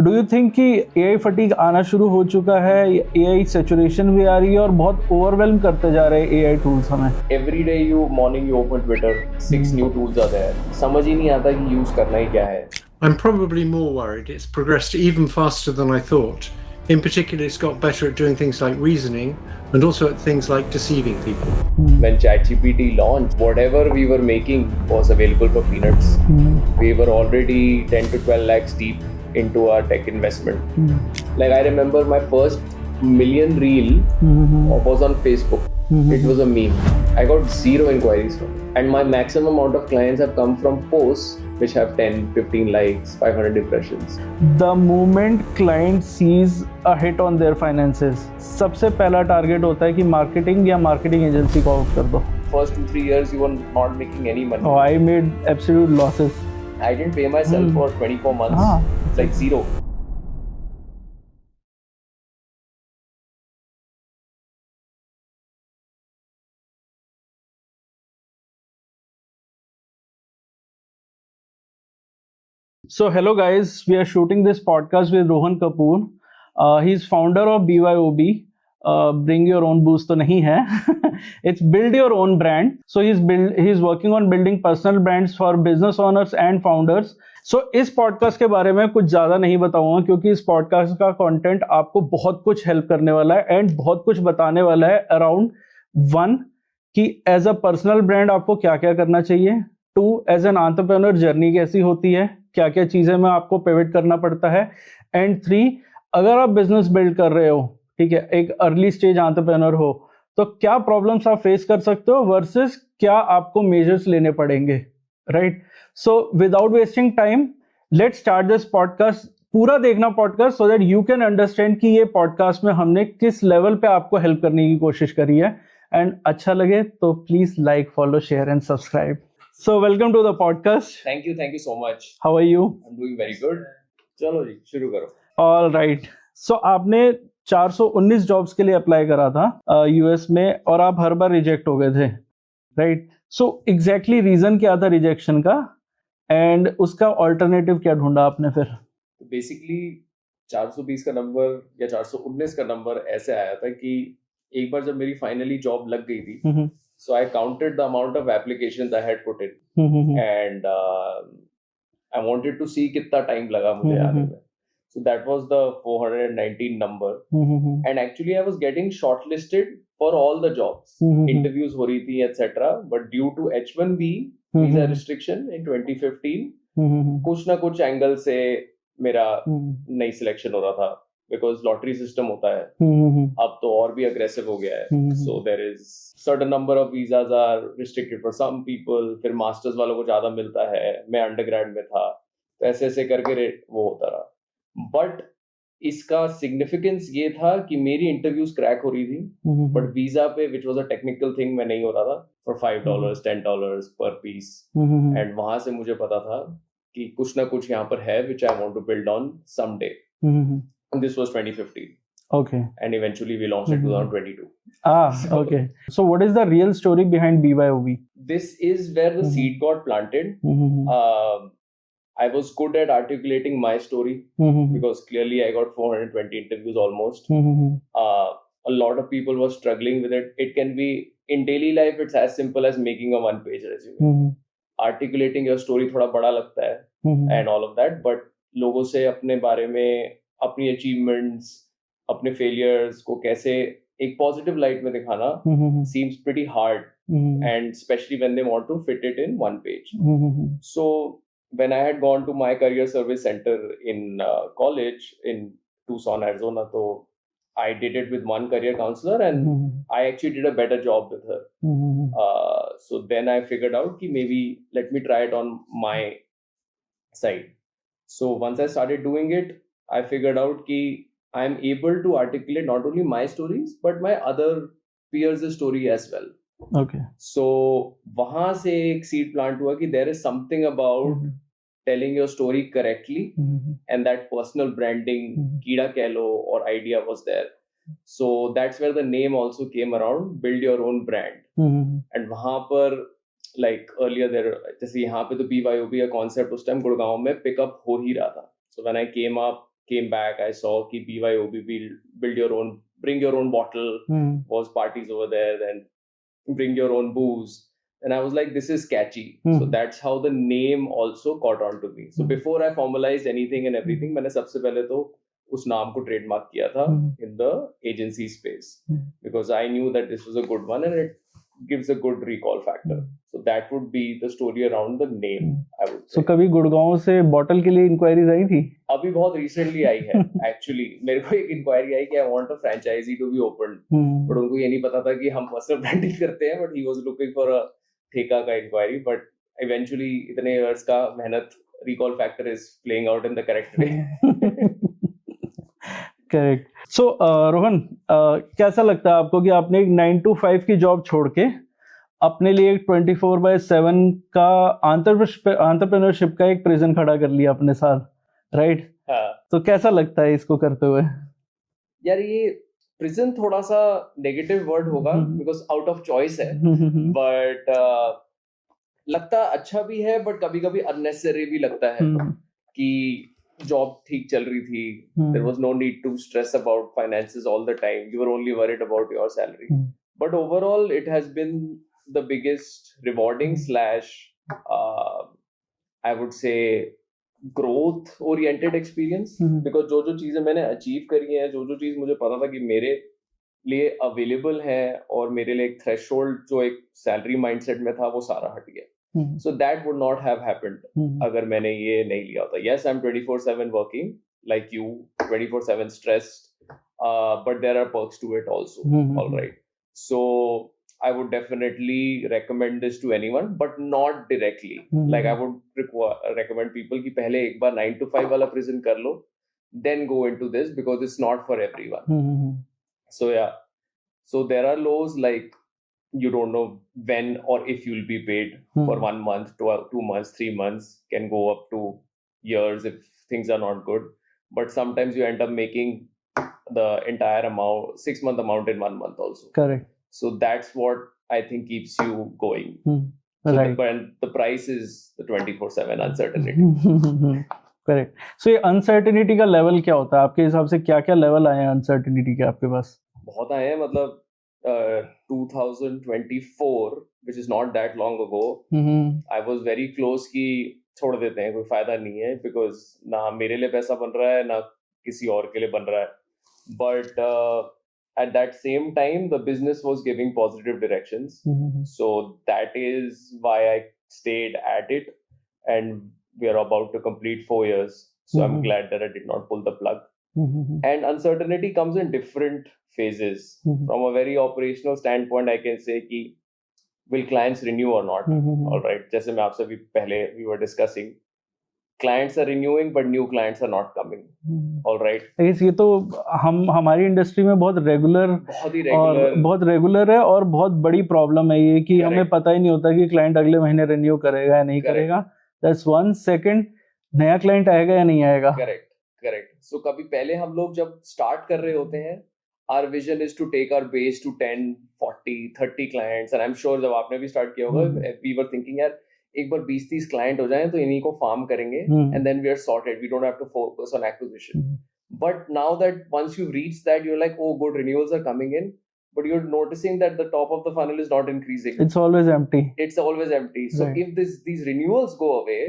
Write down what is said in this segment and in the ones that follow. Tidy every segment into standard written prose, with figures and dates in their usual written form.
Do you think कि AI fatigue आना शुरू हो चुका है, एआई सैचुरेशन भी आ रही है और बहुत ओवरवेलम करते जा रहे हैं एआई टूल्स हमें? Every day morning you open Twitter, 6 new tools are there. समझ ही नहीं आता कि यूज करना ही क्या है. I'm probably more worried it's progressed even faster than I thought. In particular, it's got better at doing things like reasoning and also at things like deceiving people. When ChatGPT launched, whatever we were making was available for peanuts. We were already 10 to 12 lakhs deep into our tech investment. Like I remember my first million reel was on Facebook. It was a meme. I got 0 inquiries from it. And my maximum amount of clients have come from posts which have 10, 15 likes, 500 impressions. The moment client sees a hit on their finances, सबसे पहला target होता है कि marketing या marketing agency को out कर दो. First 2-3 years you were not making any money. Oh, I made absolute losses. I didn't pay myself for 24 months. It's like 0. So hello guys, we are shooting this podcast with Rohan Kapoor. He's founder of BYOB. Bring your own boost तो नहीं है. It's build your own brand. So he's working on building personal brands for business owners and founders. So इस podcast के बारे में कुछ ज़्यादा नहीं बताऊंगा क्योंकि इस पॉडकास्ट का कंटेंट आपको बहुत कुछ हेल्प करने वाला है एंड बहुत कुछ बताने वाला है अराउंड 1 कि एज अ पर्सनल ब्रांड आपको क्या क्या करना चाहिए, 2 एज एन एंटरप्रेन्योर जर्नी कैसी होती है, क्या क्या चीज़ें में आपको पिवट करना पड़ता है, एंड 3 अगर आप बिजनेस बिल्ड कर रहे हो, ठीक है, एक अर्ली स्टेज एंटरप्रेन्योर हो, तो क्या प्रॉब्लम्स आप फेस कर सकते हो वर्सेस क्या आपको मेजर्स लेने पड़ेंगे, right? So without wasting time let's start this podcast. पूरा देखना podcast so that you can understand कि ये पॉडकास्ट में हमने किस लेवल पे आपको हेल्प करने की कोशिश करी है. एंड अच्छा लगे तो please like, follow, share and subscribe. So welcome to the podcast. Thank you so much. How are you? I'm doing very good. चलो जी शुरू करो. All right. So आपने 419 जॉब्स के लिए अप्लाई करा था यूएस में और आप हर बार रिजेक्ट हो गए थे, राइट? सो एग्जैक्टली रीजन क्या था रिजेक्शन का एंड उसका ऑल्टरनेटिव क्या ढूंढा आपने फिर? बेसिकली 420 का नंबर या 419 का नंबर ऐसे आया था कि एक बार जब मेरी फाइनली जॉब लग गई थी, so I counted the amount of applications I had put in, and I wanted to see कितना time लगा मुझे आने में. So that was the 419 number, and actually I was getting shortlisted for all the jobs. Interviews हो रही थी etc. But due to H1B visa restriction in 2015, कुछ ना कुछ एंगल से मेरा नई सिलेक्शन हो रहा था. Because lottery system होता है, अब तो और भी aggressive हो गया है. So there is certain number of visas are restricted for some people. फिर masters वालों को ज़्यादा मिलता है. मैं undergrad में था, तो ऐसे ऐसे करके वो होता रहा. But इसका significance ये था कि मेरी interviews crack हो रही थी, but visa पे which was a technical thing मैं नहीं हो रहा था for $5, $10 per piece. And वहाँ से मुझे पता था कि कुछ ना कुछ यहाँ पर है which I want to build on someday. This was 2015. Okay. And eventually we launched in 2022. Okay. So what is the real story behind BYOB? This is where the seed got planted. I was good at articulating my story because clearly I got 420 interviews almost. A lot of people were struggling with it. It can be in daily life, it's as simple as making a one-page resume. Articulating your story थोड़ा बड़ा लगता है and all of that, but लोगों से अपने बारे में, अपनी अचीवमेंट्स, अपने फेलियर्स को कैसे एक पॉजिटिव लाइट में दिखाना seems pretty hard, and especially when they want to fit it in one page. So when I had gone to my career service center in college in Tucson, Arizona, so I did it with one career counselor and I actually did a better job with her. So then I figured out कि maybe let me try it on my side. So once I started doing it, I figured out कि I am able to articulate not only my stories but my other peers' story as well. Okay. So वहाँ से एक seed plant हुआ कि there is something about telling your story correctly, and that personal branding कीड़ा कह लो और idea was there. So that's where the name also came around, build your own brand. And वहाँ पर like earlier there, जैसे यहाँ पे तो BYOB का concept उस time गुड़गांव में pick up हो ही रहा था. So when I came up, came back, I saw कि BYOB build your own, bring your own bottle, was parties over there, then bring your own booze. And I was like, this is catchy. So that's how the name also caught on to me. So before I formalized anything and everything, मैंने सबसे पहले तो उस नाम को trademark किया था in the agency space, because I knew that this was a good one and it gives a good recall factor. So that would be the story around the name, I would say. So कभी गुड़गांव से bottle के लिए inquiries आई थी? अभी बहुत recently आई है actually. मेरे को एक inquiry आई कि I want a franchisee to be opened, but उनको ये नहीं पता था कि हम personal branding करते हैं, but he was looking for a ठेका का inquiry, but eventually इतने years का मेहनत, recall factor is playing out in the correct way. Correct. So Rohan, कैसा लगता है आपको कि आपने एक 9 to 5 की जॉब छोड़ के अपने लिए एक 24/7 का एंटरप्रेन्योरशिप का एक प्रिजन खड़ा कर लिया अपने साथ, राइट? तो कैसा लगता है इसको करते हुए? यार ये प्रिजन थोड़ा सा नेगेटिव वर्ड होगा बिकॉज आउट ऑफ चॉइस है, बट लगता अच्छा भी है, बट कभी कभी अननेसेसरी भी लगता है कि जॉब ठीक चल रही थी, there was no need to stress about finances all the time, you were only worried about your salary, but overall it has been the biggest rewarding slash I would say growth oriented experience, because जो चीजें मैंने achieve करी हैं, जो चीज मुझे पता था कि मेरे लिए अवेलेबल है और मेरे लिए एक थ्रेशोल्ड जो एक सैलरी माइंडसेट में था वो सारा हट गया. So that would not have happened अगर मैंने ये नहीं लिया होता. Yes, I'm 24/7 working like you, 24/7 stressed, but there are perks to it also. All right. So I would definitely recommend this to anyone, but not directly. Like I would recommend people कि पहले एक बार 9 to 5 वाला prison कर लो, then go into this because it's not for everyone. So yeah. So there are lows like you don't know when or if you'll be paid for 1 month, 2 months, 3 months, can go up to years if things are not good. But sometimes you end up making the entire amount, 6-month amount in 1 month also. Correct. So that's what I think keeps you going. So Right. the price is the 24/7 uncertainty. Correct. So ये uncertainty का level क्या होता है आपके हिसाब से? क्या क्या level आए हैं uncertainty के आपके पास? बहुत आए हैं, मतलब 2024, which is not that long ago, I was very close कि छोड़ देते हैं, कोई फायदा नहीं है, because ना मेरे लिए पैसा बन रहा है ना किसी और के लिए बन रहा है. But at that same time, the business was giving positive directions. So that is why I stayed at it, and we are about to complete 4 years. So I'm glad that I did not pull the plug. And uncertainty comes in different phases. From a very operational standpoint, I can say कि will clients renew or not? All right. जैसे मैं आपसे भी पहले we were discussing, clients are renewing but new clients are not coming. All right. ये तो हमारी industry में बहुत रेगुलर है और बहुत बड़ी प्रॉब्लम है ये कि हमें पता ही नहीं होता कि क्लाइंट अगले महीने रिन्यू करेगा या नहीं करेगा. That's one. Second, नया क्लाइंट आएगा या नहीं आएगा. Correct. So कभी पहले हम लोग जब स्टार्ट कर रहे होते हैं, our vision is to take our base to 10, 40, 30 clients, and I'm sure जब आपने भी स्टार्ट किया होगा, we were thinking यार एक बार 20-30 क्लाइंट हो जाएं तो इन्हीं को फार्म करेंगे, and then we are sorted, we don't have to focus on acquisition. But now that once you've reached that, you're like, oh good, renewals are coming in, but you're noticing that the top of the funnel is not increasing. It's always empty. So right. If these renewals go away,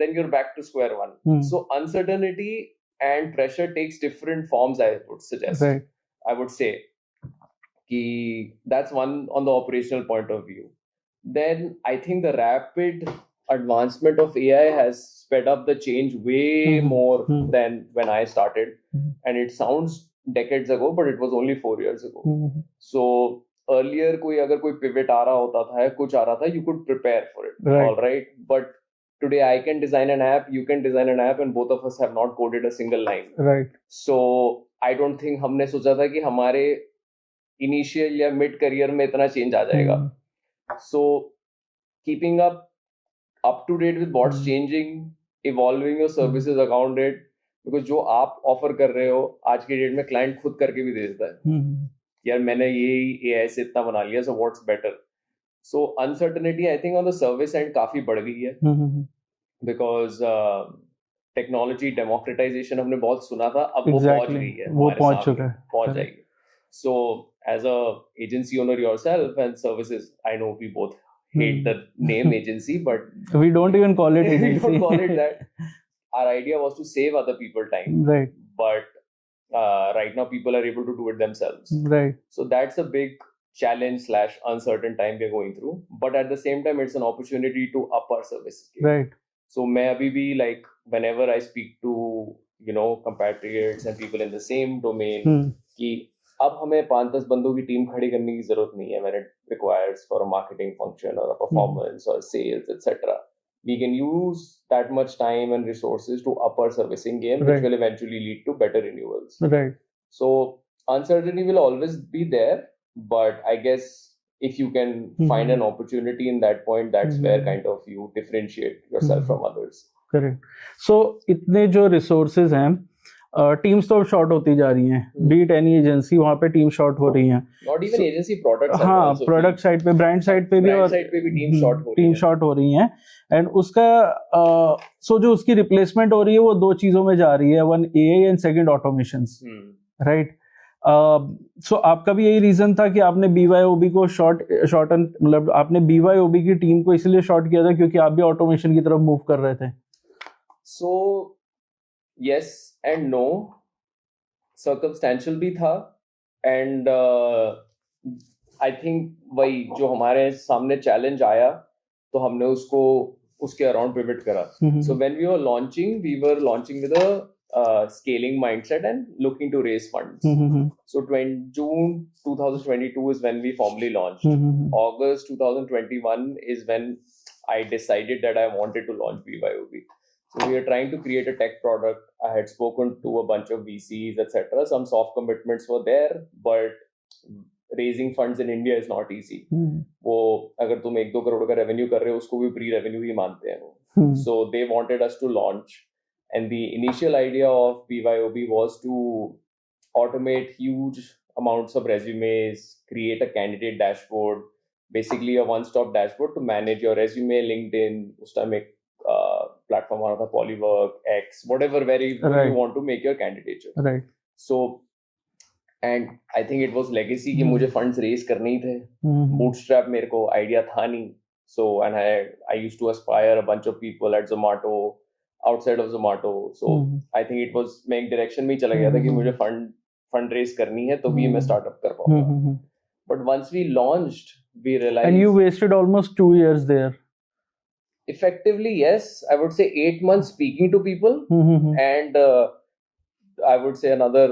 then you're back to square one. So uncertainty and pressure takes different forms, I would suggest. Right. I would say ki that's one on the operational point of view. Then I think the rapid advancement of AI has sped up the change way more than when I started. And it sounds decades ago, but it was only 4 years ago. So earlier अगर कोई pivot आ रहा होता था, कुछ आ रहा था, you could prepare for it. Right. All right. But today I can design an app, you can design an app, and both of us have not coded a single line. Right. So I don't think हमने सोचा था कि हमारे initial या mid career में इतना change आ जाएगा. So keeping up to date with what's changing, evolving your services around it, because जो आप offer कर रहे हो आज के डेट में client खुद करके भी दे देता है. यार मैंने ये AI से इतना बना लिया, so what's better? So uncertainty I think on the service end काफी बढ़ गई है, because टेक्नोलॉजी डेमोक्रेटाइजेशन हमने बहुत सुना था, अब वो पहुंच Exactly. गई है, वो हमारे पहुंच सामने, चुका है. पहुंच Correct. जाएगी. So as a agency owner yourself and services, I know we both hate the name agency, but We don't even call it we agency. don't call it that. Our idea was to save other people time, Right. but right now people are able to do it themselves. Right. So that's a big challenge / uncertain time we're going through, but at the same time it's an opportunity to up our services game. Right. So मैं अभी भी like whenever I speak to compatriots and people in the same domain कि अब हमें 5-10 बंदों की team खड़ी करने की जरूरत नहीं है when it requires for a marketing function or a performance or sales etc. We can use that much time and resources to up our servicing game, which will eventually lead to better renewals. Right. So uncertainty will always be there, but I guess if you can find an opportunity in that point, that's where kind of you differentiate yourself from others. Correct. So इतने जो resources हैं, teams तो short होती जा रही हैं, B it any agency, वहाँ पे टीम शॉर्ट हो रही हैं. Not even agency, products. हाँ, प्रोडक्ट साइड पे, ब्रांड साइड पे भी, और टीम शॉर्ट हो रही हैं. एंड उसका सो जो उसकी रिप्लेसमेंट हो रही है वो दो चीजों में जा रही है, one AI and second automations. Right. So आपका भी यही रीजन था कि आपने BYOB को शॉर्टन, मतलब आपने BYOB की टीम को इसलिए शॉर्ट किया था क्योंकि आप भी ऑटोमेशन की तरफ मूव कर रहे थे? सो yes and no, circumstantial भी था, and I think वही जो हमारे सामने चैलेंज आया तो हमने उसको उसके अराउंड पिवट करा. So when we were launching with a scaling mindset and looking to raise funds. So June 2022 is when we formally launched. August 2021 is when I decided that I wanted to launch BYOB. So we are trying to create a tech product. I had spoken to a bunch of VCs, etc. Some soft commitments were there, but raising funds in India is not easy. वो अगर तुम 1-2 करोड़ का revenue कर रहे हो, उसको भी pre-revenue ही मानते हैं वो. So they wanted us to launch, and the initial idea of BYOB was to automate huge amounts of resumes, create a candidate dashboard, basically a one-stop dashboard to manage your resume, LinkedIn, उस time एक platform out of Polywork, X, whatever, you want to make your candidature. Right. So, and I think it was legacy कि मुझे funds raise करने ही थे. Bootstrap मेरे को idea था नहीं. So, and I used to aspire a bunch of people at Zomato, outside of Zomato. So, I think it was मैं एक direction में ही चला गया था कि मुझे fund raise करनी है तो भी मैं startup कर पाऊंगा. But once we launched, we realized. And you wasted almost 2 years there. Effectively, yes. I would say 8 months speaking to people, and I would say another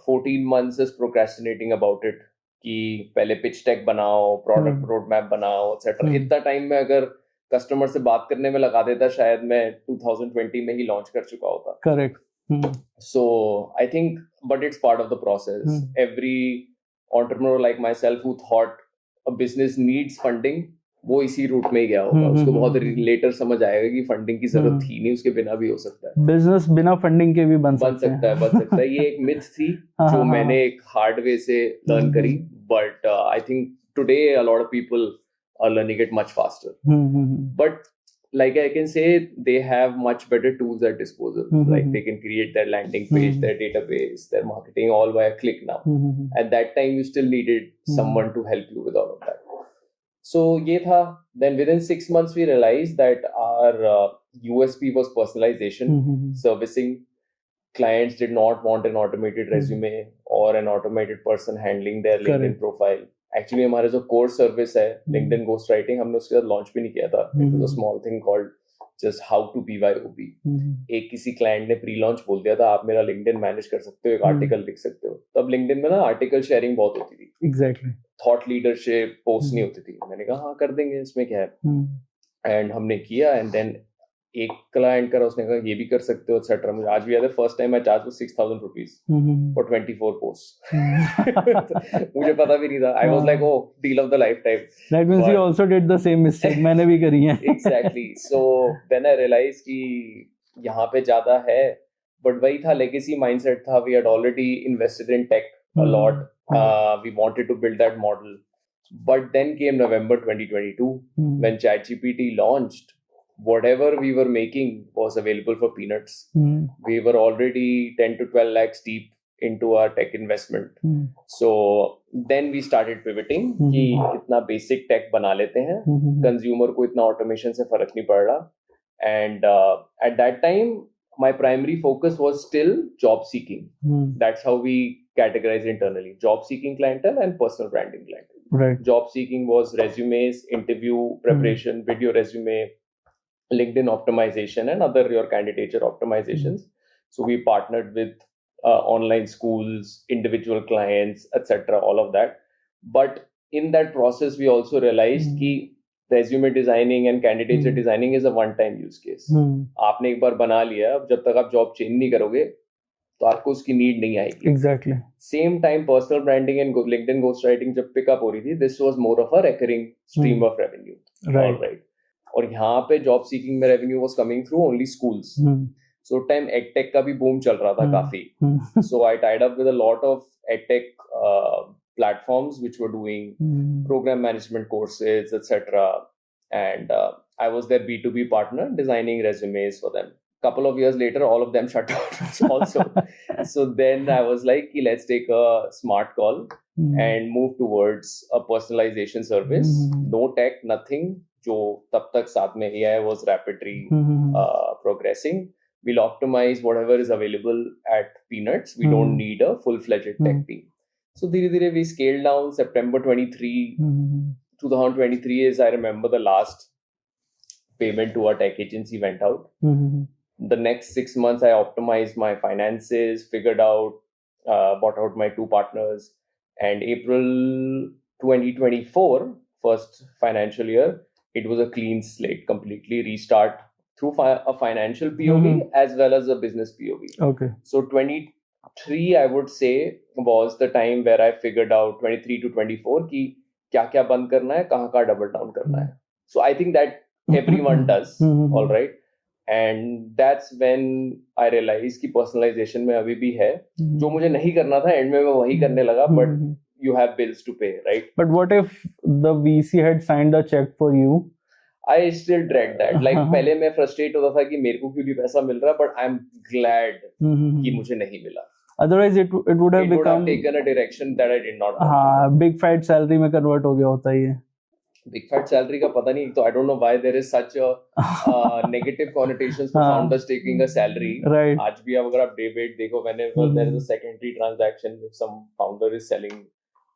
14 months is procrastinating about it. कि पहले pitch deck बनाओ, product roadmap बनाओ, etc. इतना time में अगर customer से बात करने में लगा देता, शायद मैं 2020 में ही लॉन्च कर चुका होता. Correct. So I think, but it's part of the process. Every entrepreneur like myself who thought a business needs funding, वो इसी रूट में ही गया होगा. उसको बहुत लेटर समझ आएगा कि फंडिंग की जरूरत थी नहीं, उसके बिना भी हो सकता है. बिजनेस बिना फंडिंग के भी बन सकता है. ये एक मिथ थी जो मैंने एक हार्ड वे से लर्न करी, but I think today a lot of people are learning it much faster. But like I can say, they have much better tools at disposal. Like they can create their landing page, their database, their marketing all via click now. At that time you still needed someone to help you with all of that. So ये था. Then within 6 months we realized that our USP was personalization. Servicing clients did not want an automated resume or an automated person handling their LinkedIn profile. Actually हमारा जो core service है LinkedIn Ghost Writing, हमने उसके साथ launch भी नहीं किया था. It was a small thing called just how to BYOB. एक किसी client ने pre-launch बोल दिया था, आप मेरा LinkedIn manage कर सकते हो, एक article लिख सकते हो. तब LinkedIn में ना article sharing बहुत होती थी. Exactly. Thought leadership post नहीं होती थी. मैंने कहा हाँ कर देंगे, इसमें क्या है. And हमने किया, and then एक क्लाइंट करा, उसने कहा ये भी कर सकते हो etc. मुझे आज भी याद है, first time I charge for 6,000 rupees for 24 post. मुझे पता भी नहीं था. I was like, oh, deal of the lifetime. That means you also did the same mistake. मैंने भी करी है. Exactly. So then I realise कि यहाँ पे ज्यादा है, बट वही था, लेगेसी माइंडसेट था. We had already invested in tech a lot. We wanted to build that model. But then came November 2022 when ChatGPT launched. whatever we were making was available for peanuts. We were already 10 to 12 lakhs deep into our tech investment. So then we started pivoting कि इतना basic tech बना लेते हैं, consumer को इतना automation से फर्क नहीं पड़ रहा. And at that time, my primary focus was still job seeking. That's how we categorize internally: job seeking clientele and personal branding clientele. Right. Job seeking was resumes, interview preparation, video resume, LinkedIn optimization, and other your candidature optimizations. So we partnered with online schools, individual clients, etc., all of that. But in that process, we also realized कि resume designing and candidature designing is a one-time use case. आपने एक बार बना लिया, अब जब तक आप job change नहीं करोगे, तो आपको उसकी need नहीं आएगी. Exactly. Same time, personal branding and LinkedIn ghostwriting जब pick up हो रही थी, this was more of a recurring stream of revenue. Right. All right. और यहाँ पे job seeking में revenue was coming through only schools. So time edtech का भी boom चल रहा था काफी. So I tied up with a lot of edtech platforms which were doing program management courses, etc. And I was their B2B partner designing resumes for them. Couple of years later, all of them shut down also. So then I was like, let's take a smart call and move towards a personalization service. No tech, nothing. जो तब तक साथ में AI was rapidly progressing. We'll optimize whatever is available at Peanuts. We don't need a full-fledged tech team. So धीरे-धीरे we scaled down. September 2023 is, I remember, the last payment to our tech agency went out. The next 6 months, I optimized my finances, figured out, bought out my 2 partners. And April 2024, first financial year, it was a clean slate, completely restart through a financial POV as well as a business POV. Okay. So 23, I would say, was the time where I figured out 23 to 24 कि क्या बंद करना है, कहाँ का double down करना है. So I think that everyone does, all right. And that's when I realized कि personalization में अभी भी है. जो मुझे नहीं करना था, end में मैं वही करने लगा, but you have bills to pay, right? But what if the VC had signed a check for you? I still dread that. Like पहले मैं frustrate होता था कि मेरे को क्यों नहीं पैसा मिल रहा, but I'm glad कि मुझे नहीं मिला. Otherwise, it would have become taken a direction that I did not want. हाँ, big fat salary में convert हो गया होता ही है. Big fat salary का पता नहीं, तो I don't know why there is such a negative connotations for founders taking a salary. Right. आज भी अगर आप debate देखो, whenever there is a secondary transaction, if some founder is selling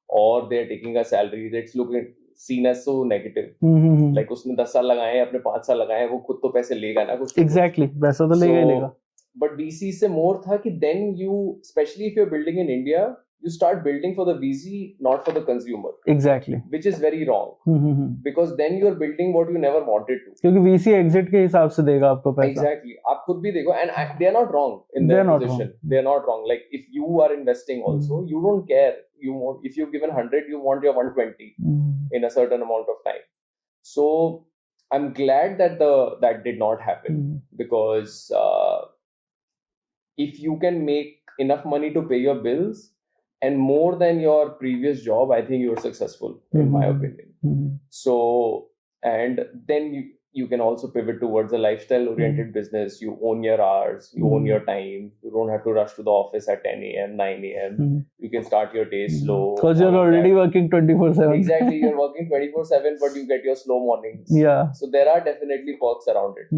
or they're taking a salary, it's looking seen as so negative. Like उसने 10 साल लगाए, अपने 5 साल लगाए, वो खुद तो पैसे लेगा ना कुछ. Exactly, पैसा तो लेगा ही लेगा. But VC से more था कि then you, especially if you're building in India, you start building for the VC, not for the consumer. Exactly. Which is very wrong. Because then you're building what you never wanted to. क्योंकि VC exit के हिसाब से देगा आपको पैसा. Exactly. आप खुद भी देखो, and they are not wrong in their position. They are not wrong. Like if you are investing also, you don't care. You want, if you've given 100, you want your 120 in a certain amount of time. So I'm glad that that did not happen because if you can make enough money to pay your bills and more than your previous job, I think you're successful in my opinion. So, and then you can also pivot towards a lifestyle oriented business. You own your hours, you own your time. You don't have to rush to the office at 10 a.m., 9 a.m. You can start your day slow. Because you're already working 24/7. Exactly. You're working 24/7, but you get your slow mornings. Yeah. So there are definitely perks around it.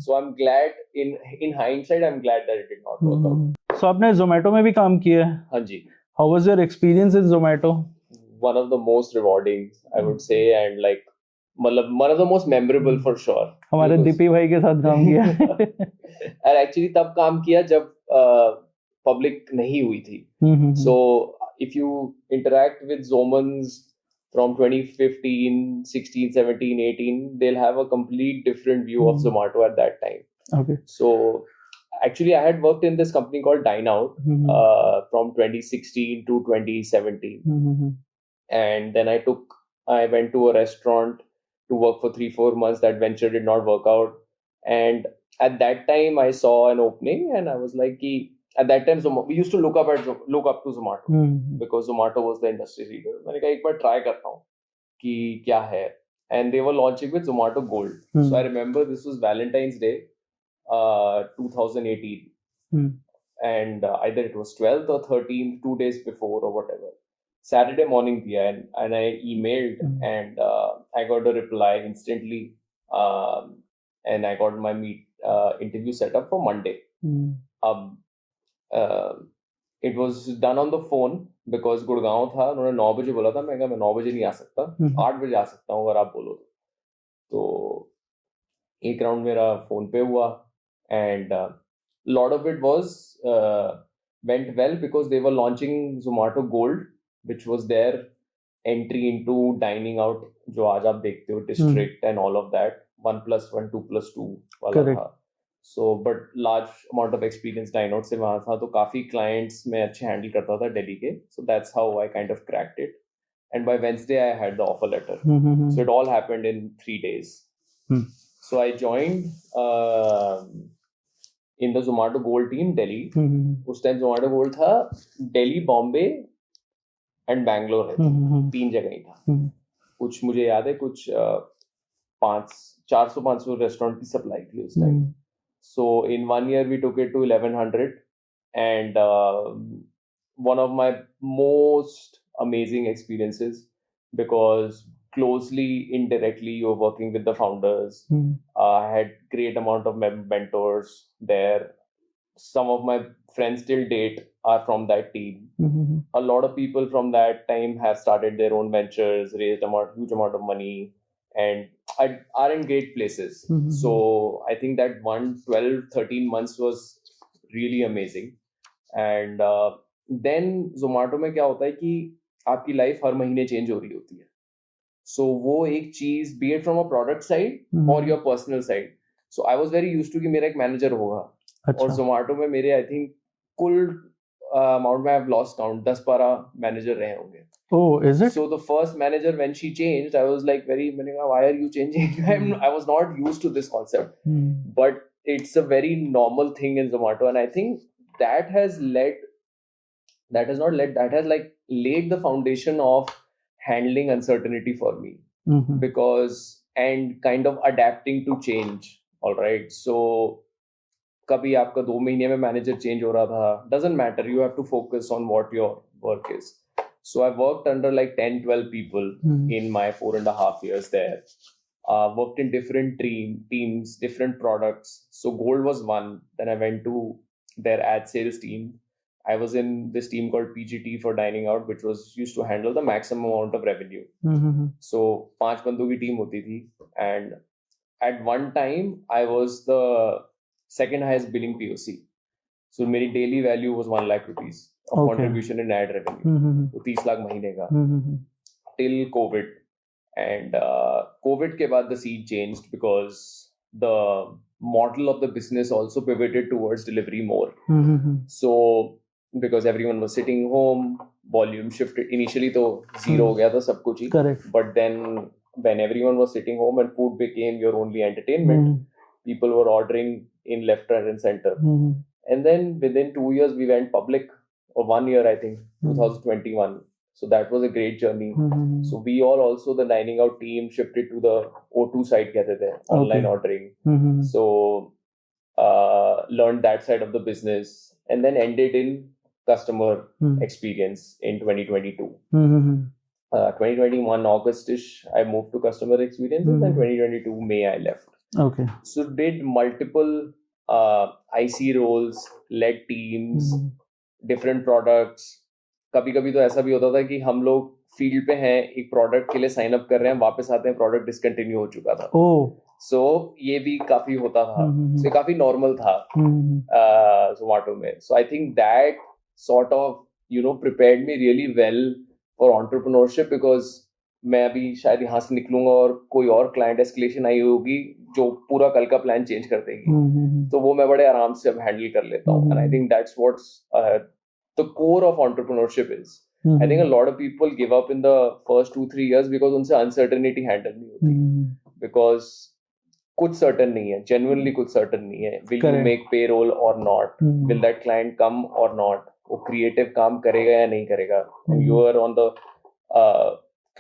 So I'm glad, in hindsight, I'm glad that it did not work out. So आपने Zomato में भी काम किया है? हाँ जी. How was your experience in Zomato? One of the most rewarding, I would say, and like one of the most memorable for sure. हमारे दीपी भाई के साथ काम किया. And actually तब काम किया जब public नहीं हुई थी. So if you interact with Zomans from 2015, 16, 17, 18, they'll have a complete different view of Zomato at that time. Okay. So actually, I had worked in this company called Dine Out from 2016 to 2017. And then I went to a restaurant to work for 3-4 months. That venture did not work out. And at that time, I saw an opening and I was like, at that time, we used to look up to Zomato because Zomato was the industry leader. मैंने कहा एक बार try करता हूँ कि क्या है. and they were launching with Zomato Gold. So I remember this was Valentine's Day, 2018. And either it was 12th or 13th, 2 days before or whatever. Saturday morning दिया and I emailed and I got a reply instantly, and I got my interview set up for Monday. It was done on the phone because Gurgaon था, उन्होंने 9 बजे बोला था, मैं 9 बजे नहीं आ सकता, 8 बजे आ सकता हूँ अगर आप बोलो तो एक राउंड मेरा फोन पे हुआ and lot of it was went well because they were launching Zomato Gold, which was their entry into dining out जो आज आप देखते हो district and all of that 1+1 2+2 वाला था. So but large amount of experience dine out से वहाँ था, तो काफी clients मैं अच्छे handle करता था दिल्ली के. So that's how I kind of cracked it. And by Wednesday I had the offer letter. So it all happened in 3 days. So I joined in the Zomato Gold team Delhi. उस time Zomato Gold था Delhi, Bombay and Bangalore है, 3 जगह ही था. कुछ मुझे याद है, कुछ 400-500 रेस्टोरेंट की सप्लाई थी उस time. So in 1 year we took it to 1100, and one of my most amazing experiences because closely indirectly you're working with the founders. I had great amount of mentors there. Some of my friends till date are from that team. A lot of people from that time have started their own ventures, raised huge amount of money, and are in great places. So I think that 12-13 months was really amazing. And then Zomato में क्या होता है कि आपकी life हर महीने change हो रही होती है. So वो एक चीज, be it from a product side or your personal side. So I was very used to कि मेरा एक मैनेजर होगा. और Zomato में मेरे I think कुल amount में I've lost count 10-12 मैनेजर रहे होंगे. Oh, is it? So the first manager, when she changed, I was like मैंने कहा, why are you changing? I was not used to this concept. But it's a very normal thing in Zomato, and I think that has like laid the foundation of handling uncertainty for me. Because and kind of adapting to change. All right, so कभी आपका 2 महीने में manager change हो रहा था, doesn't matter, you have to focus on what your work is. So I worked under like 10-12 people in my 4.5 years there. Worked in different teams, different products. So Gold was one. Then I went to their ad sales team. I was in this team called PGT for dining out, which was used to handle the maximum amount of revenue. So 5 बंदों की team होती थी, and at one time I was the second highest billing POC. So मेरी daily value was 1 lakh rupees of contribution in ad revenue. तो 30 लाख महीने का till COVID. And COVID के बाद the scene changed because the model of the business also pivoted towards delivery more. So because everyone was sitting home, volume shifted. Initially तो zero हो गया था सब कुछ ही. Correct. But then when everyone was sitting home and food became your only entertainment, people were ordering in left, right and center. And then within 2 years we went public, or 1 year I think, 2021. So that was a great journey. So we all also, the dining out team, shifted to the O2 side कहते थे, online ordering. So learned that side of the business, and then ended in customer experience in 2022. 2021 August-ish I moved to customer experience, and then 2022 May I left. Okay. So did multiple IC roles, led teams, different products. कभी कभी तो ऐसा भी होता था कि हम लोग फील्ड पे हैं, एक प्रोडक्ट के लिए साइन अप कर रहे हैं, वापस आते हैं प्रोडक्ट डिसकंटिन्यू हो चुका था. सो ये भी काफी होता था. So काफी नॉर्मल था Zomato में. So I think that sort of prepared me really well for entrepreneurship, because मैं अभी शायद यहाँ से निकलूंगा और कोई और क्लाइंट एस्केलेशन आई होगी जो पूरा कल का प्लान चेंज कर देगी, तो वो मैं बड़े आराम से अब हैंडल कर लेता हूँ. And I think that's what's the core of entrepreneurship is. I think a lot of people give up in the first 2-3 years because उनसे uncertainty handle नहीं होती. Because कुछ certain नहीं है, genuinely कुछ certain नहीं है. Will you make payroll or not? Will that client come or not? वो creative काम करेगा या नहीं करेगा? And you are on the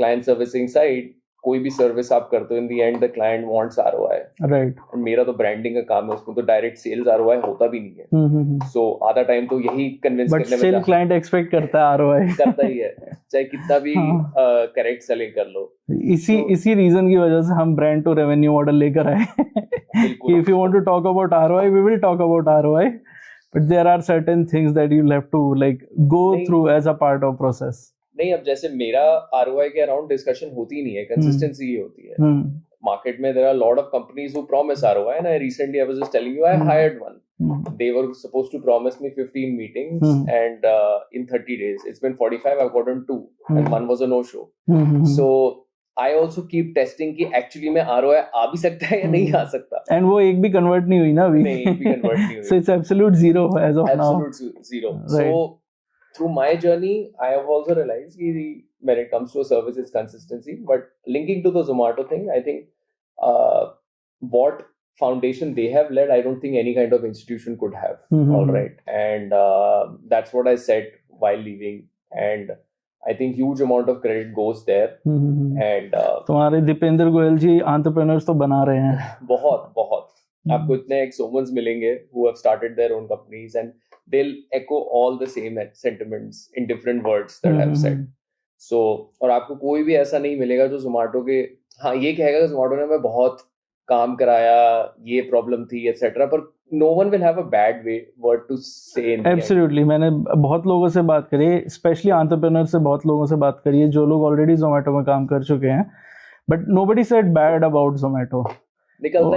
client servicing side, कोई भी सर्विस आप करते हो in the end the client wants ROI, right. और मेरा तो ब्रांडिंग का काम है, उसमें तो डायरेक्ट सेल्स आरओआई होता भी नहीं है. सो आधा टाइम तो यही कन्विंस बट करने में स्टिल क्लाइंट एक्सपेक्ट करता है आरओआई. करता ही है, चाहे कितना भी हाँ. करेक्ट सेलिंग कर लो. इसी रीजन की वजह से हम ब्रांड टू रेवेन्यू मॉडल लेकर आए कि if you want to talk about ROI we will talk about ROI, but there are certain things that you'll have to like go through as a part of process. नहीं, अब जैसे मेरा ROI के around discussion होती नहीं है, consistency ही होती है. मार्केट में there are a lot of companies who promise ROI, and I was just telling you I hired one. They were supposed to promise me 15 meetings and in 30 days it's been 45, I've gotten 2 and one was a no show. So I also keep testing कि actually में ROI आ भी सकता है या नहीं आ सकता. And वो एक भी convert नहीं हुई ना अभी. नहीं, एक भी convert नहीं हुई. So it's absolute zero as of now. Absolute zero. Right. So through my journey, I have also realized कि when it comes to a service, it's consistency. But linking to the Zomato thing, I think what foundation they have led, I don't think any kind of institution could have. All right, and that's what I said while leaving, and I think huge amount of credit goes there. And तुम्हारे दीपेंद्र गोयल जी entrepreneurs तो बना रहे हैं. बहुत आपको इतने x-women's मिलेंगे who have started their own companies and they'll echo all the same sentiments in different words that I've said. So और आपको कोई भी ऐसा नहीं मिलेगा जो Zomato के हाँ ये कहेगा कि Zomato ने हमें बहुत काम कराया, ये प्रॉब्लम थी एटसेट्रा, पर no one will have a bad word to say in the Absolutely. मैंने बहुत लोगों से बात करी है, स्पेशली एंटरप्रेन्योर से बहुत लोगों से बात करी है जो लोग ऑलरेडी Zomato में काम कर चुके हैं, but nobody said bad about Zomato.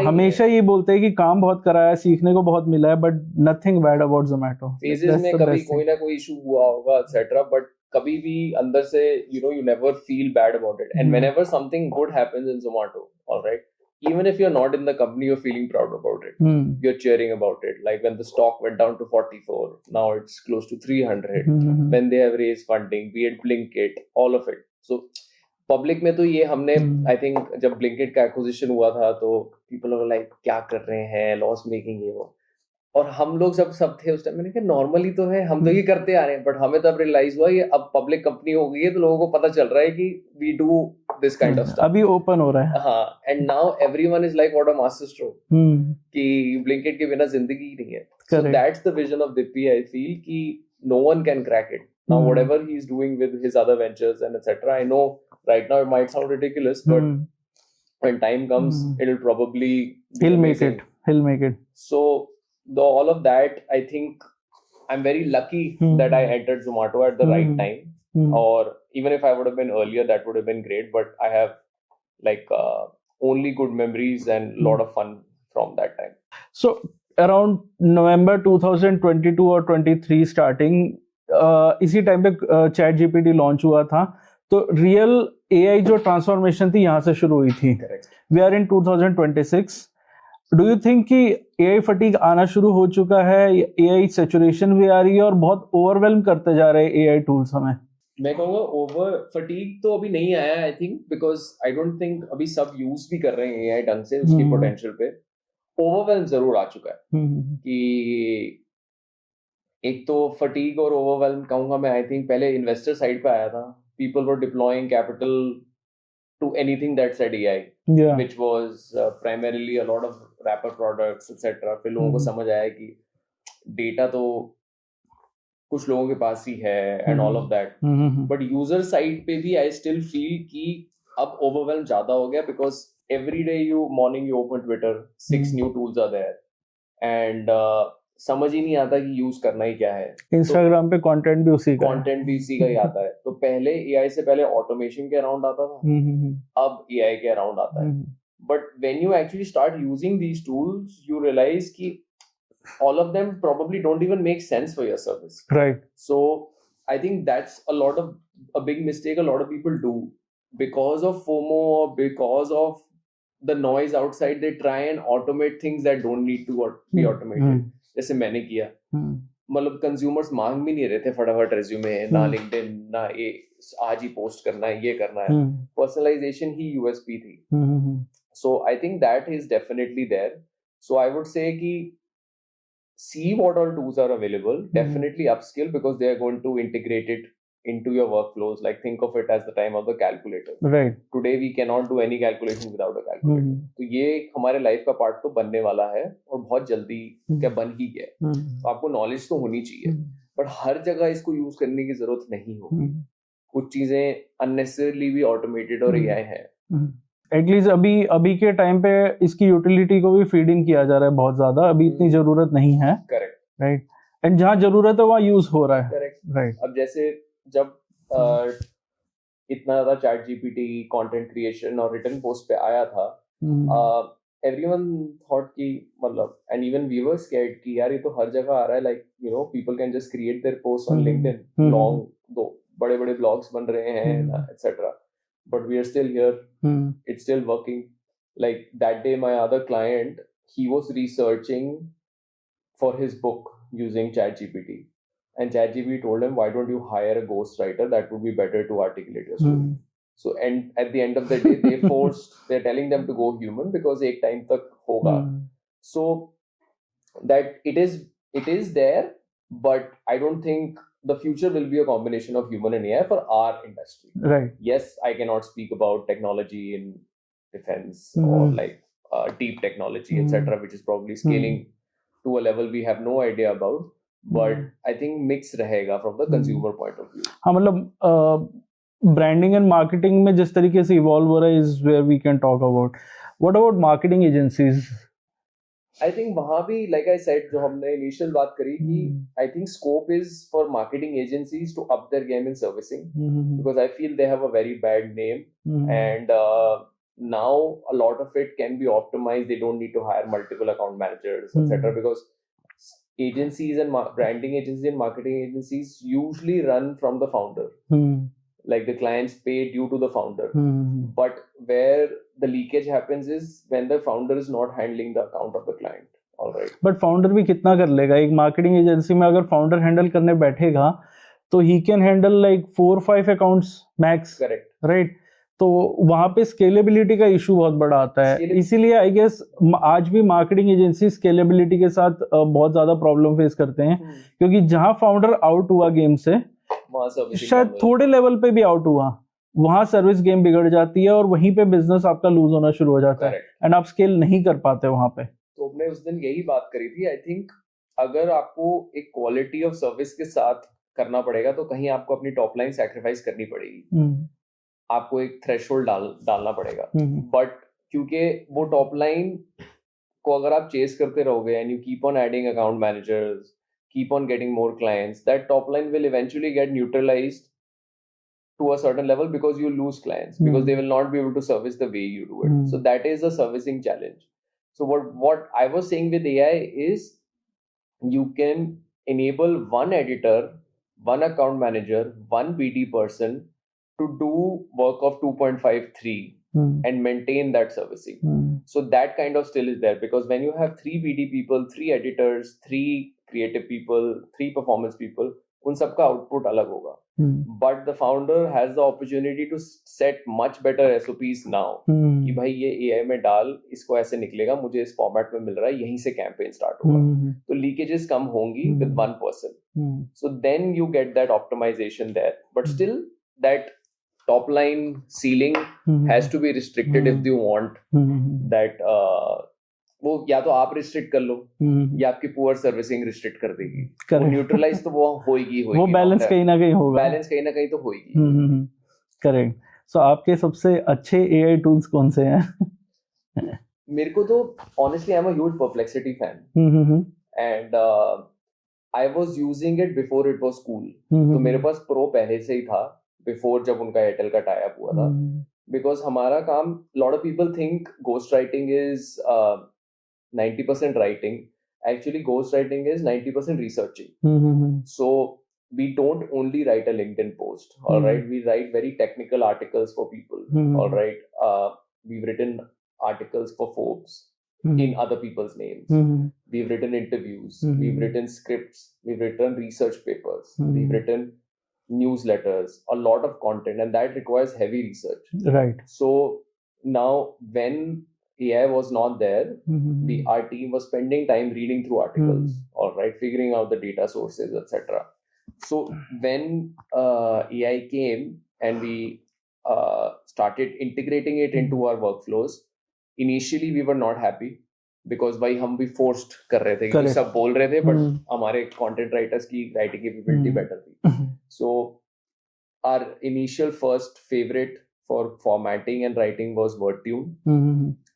हमेशा ये बोलते हैं कि काम बहुत कराया, सीखने को बहुत मिला है, but nothing bad about Zomato. Phases में कभी कोई ना कोई इशू हुआ होगा एटसेट्रा, बट कभी भी अंदर से you never feel bad about it. And whenever something good happens in Zomato, all right, even if you're not in the company, you're feeling proud about it. You're cheering about it. Like when the stock went down to 44, now it's close to 300. When they have raised funding, be it Blinkit, all of it. So public में तो ये हमने I think जब Blinkit का acquisition हुआ था तो people were like क्या कर रहे हैं, लॉस मेकिंग ये वो, और हम लोग सब थे उस टाइम. मैंने कहा नॉर्मली तो है, हम तो ये करते आ रहे हैं, बट हमें तब रियलाइज हुआ ये अब पब्लिक कंपनी हो गई है तो लोगों को पता चल रहा है कि we do this kind of stuff. अभी ओपन हो रहा है. हाँ, and now everyone is like what a masterstroke कि ब्लिंकिट के बिना जिंदगी ही नहीं है. So that's the vision of Deepti. I feel कि no one can crack it. Now, whatever he's doing with his other ventures and etc., I know right now it might sound ridiculous, but when time comes, it'll probably he'll make it. He'll make it. So, all of that, I think I'm very lucky that I entered Zomato at the right time. Or even if I would have been earlier, that would have been great. But I have like only good memories and a lot of fun from that time. So, around November 2022 or 23 starting. इसी time पे chat GPT launch हुआ था, तो real AI जो transformation थी यहाँ से शुरू हुई थी. We are in 2026. Do you think कि एआई फटीग आना शुरू हो चुका है, एआई सैचुरेशन भी आ रही है और बहुत ओवरवेल्म करते जा रहे हैं एआई टूल्स हमें? मैं कहूँगा ओवर फटीग तो अभी नहीं आया, I think, because I don't think अभी सब यूज भी कर रहे हैं एआई ढंग से उसकी पोटेंशियल पे. ओवरवेल्म जरूर आ चुका है कि एक तो फटीग और ओवरवेल्म कहूंगा मैं. आई थिंक पहले इन्वेस्टर साइड पे आया था, people were deploying capital to anything that said AI, which was primarily a lot of wrapper products etcetera. फिर लोगों को समझ आया कि डेटा तो कुछ लोगों के पास ही है and all of that. But user side पे भी आई स्टिल फील कि अब ओवरवेल्म ज्यादा हो गया, because every day morning you open Twitter, 6 new tools are there and समझ ही नहीं आता कि यूज करना ही क्या है. इंस्टाग्राम पे कंटेंट भी उसी का ही आता है. तो पहले एआई से पहले ऑटोमेशन के अराउंड आता था, अब एआई के अराउंड आता है. But when you actually start using these tools you realise कि all of them probably don't even make sense for your service. Right. So I think that's a big mistake a lot of people do because of FOMO or because of the noise outside. They try and automate things that don't need to be automated. जैसे मैंने किया, मतलब consumers मांग भी नहीं रहे थे फटाफट रेज्यूमे, ना लिंक्डइन, ना ये आज ही पोस्ट करना है, ये करना है. पर्सनलाइजेशन ही यूएसपी थी. So I think that is definitely there. So I would say कि see what all tools are available, definitely upskill because they are going to integrate it into your workflows. Like think of it as the time of the calculator. Right. Today we cannot do any calculation without a calculator. तो ये हमारे life का part तो बनने वाला है और बहुत जल्दी क्या बन ही गया है. तो आपको नॉलेज तो होनी चाहिए, बट हर जगह इसको यूज करने की जरूरत नहीं होगी. कुछ चीजें अननेसेसरली भी ऑटोमेटेड और एआई है. एटलीस्ट अभी के टाइम पे इसकी यूटिलिटी को भी फीड इन किया जा रहा है बहुत ज्यादा. अभी इतनी जरूरत नहीं है. करेक्ट. राइट. एंड जहाँ जरूरत है वहाँ यूज हो रहा है. करेक्ट. राइट. अब जैसे जब इतना ज्यादा चैट जीपीटी कंटेंट क्रिएशन और रिटन पोस्ट पे आया था, एवरीवन थॉट कि मतलब and even we were scared कि यार ये तो हर जगह आ रहा है. Like you know people can just create their post on LinkedIn, long दो बड़े बड़े ब्लॉग्स बन रहे हैं etcetera, but we are still here. It's still working. Like that day my other client, he was researching for his book using ChatGPT, and ChatGPT told him, why don't you hire a ghostwriter, that would be better to articulate your story. So and at the end of the day they're telling them to go human because ek time tak hoga. So that it is there, but I don't think the future will be a combination of human and AI for our industry. Right. Yes, I cannot speak about technology in defense or like deep technology, etc., which is probably scaling to a level we have no idea about. But I think mix रहेगा from the consumer point of view. हाँ, मतलब branding and marketing में जिस तरीके से evolve हो रहा है is where we can talk about. What about marketing agencies? I think वहाँ भी like I said जो हमने initial बात करी कि I think scope is for marketing agencies to up their game in servicing, because I feel they have a very bad name, and now a lot of it can be optimized. They don't need to hire multiple account managers, etc., because agencies and branding agencies and marketing agencies usually run from the founder. Like the clients pay due to the founder, but where the leakage happens is when the founder is not handling the account of the client. All right. But founder भी कितना कर लेगा? एक marketing agency में अगर founder handle करने बैठेगा तो he can handle like 4-5 accounts max. Correct. Right. तो वहाँ पे स्केलेबिलिटी का इशू बहुत बड़ा आता है. इसीलिए आई गेस आज भी मार्केटिंग एजेंसी स्केलेबिलिटी के साथ बहुत ज्यादा प्रॉब्लम फेस करते हैं, क्योंकि जहाँ फाउंडर आउट हुआ गेम से शायद थोड़े लेवल पे भी आउट हुआ, वहां सर्विस गेम बिगड़ जाती है और वहीं पे बिजनेस आपका लूज होना शुरू हो जाता है एंड आप स्केल नहीं कर पाते वहां पे. तो हमने उस दिन यही बात करी थी. आई थिंक अगर आपको एक क्वालिटी ऑफ सर्विस के साथ करना पड़ेगा तो कहीं आपको अपनी टॉप लाइन सैक्रिफाइस करनी पड़ेगी. आपको एक थ्रेशोल्ड डालना पड़ेगा. बट क्योंकि वो टॉप लाइन को अगर आप चेस करते रहोगे and you keep on adding account managers, keep on getting more clients, that top line will eventually get neutralized to a certain level because you lose clients, because they will not be able to service the way you do it. So that is a servicing challenge. So what I was saying with AI is you can enable one editor, one account manager, one BD person to do work of 2.53 and maintain that servicing. So that kind of still is there, because when you have 3 BD people, 3 editors, 3 creative people, 3 performance people, उन सबका output अलग होगा. But the founder has the opportunity to set much better SOPs now कि भाई ये AI में डाल, इसको ऐसे निकलेगा, मुझे इस फॉर्मेट में मिल रहा है, यहीं से कैंपेन स्टार्ट होगा. तो लीकेजेस कम होंगी with one person. So then you get that optimization there, but still that top line ceiling has to be restricted if you want that. वो या तो आप रिस्ट्रिक्ट कर लो या आपकी पुअर सर्विसिंग रिस्ट्रिक्ट कर देगी. वो न्यूट्रलाइज तो वो होएगी, वो बैलेंस कहीं ना कहीं होगा. बैलेंस कहीं ना कहीं तो होएगी. करेक्ट. सो आपके सबसे अच्छे एआई टूल्स कौन से हैं? मेरे को तो honestly I am a huge perplexity fan, and I was using it before it was cool. तो मेरे पास प्रो पहले से ही था, बिफोर जब उनका एयरटेल का टाई अप हुआ था. बिकॉज हमारा काम, lot of people think ghost writing is 90% writing. Actually, ghostwriting is 90% researching. So we don't only write a LinkedIn post. All right, we write very technical articles for people. All right, we've written articles for Forbes in other people's names. We've written interviews. We've written scripts. We've written research papers. We've written newsletters. A lot of content, and that requires heavy research. Right. So now when AI was not there, our team was spending time reading through articles, all right, figuring out the data sources, etc. So when AI came and we started integrating it into our workflows, initially we were not happy because भाई हम भी forced कर रहे थे क्योंकि Correct. सब बोल रहे थे but हमारे content writers की writing capability better थी. So our initial first favorite for formatting and writing was WordTune.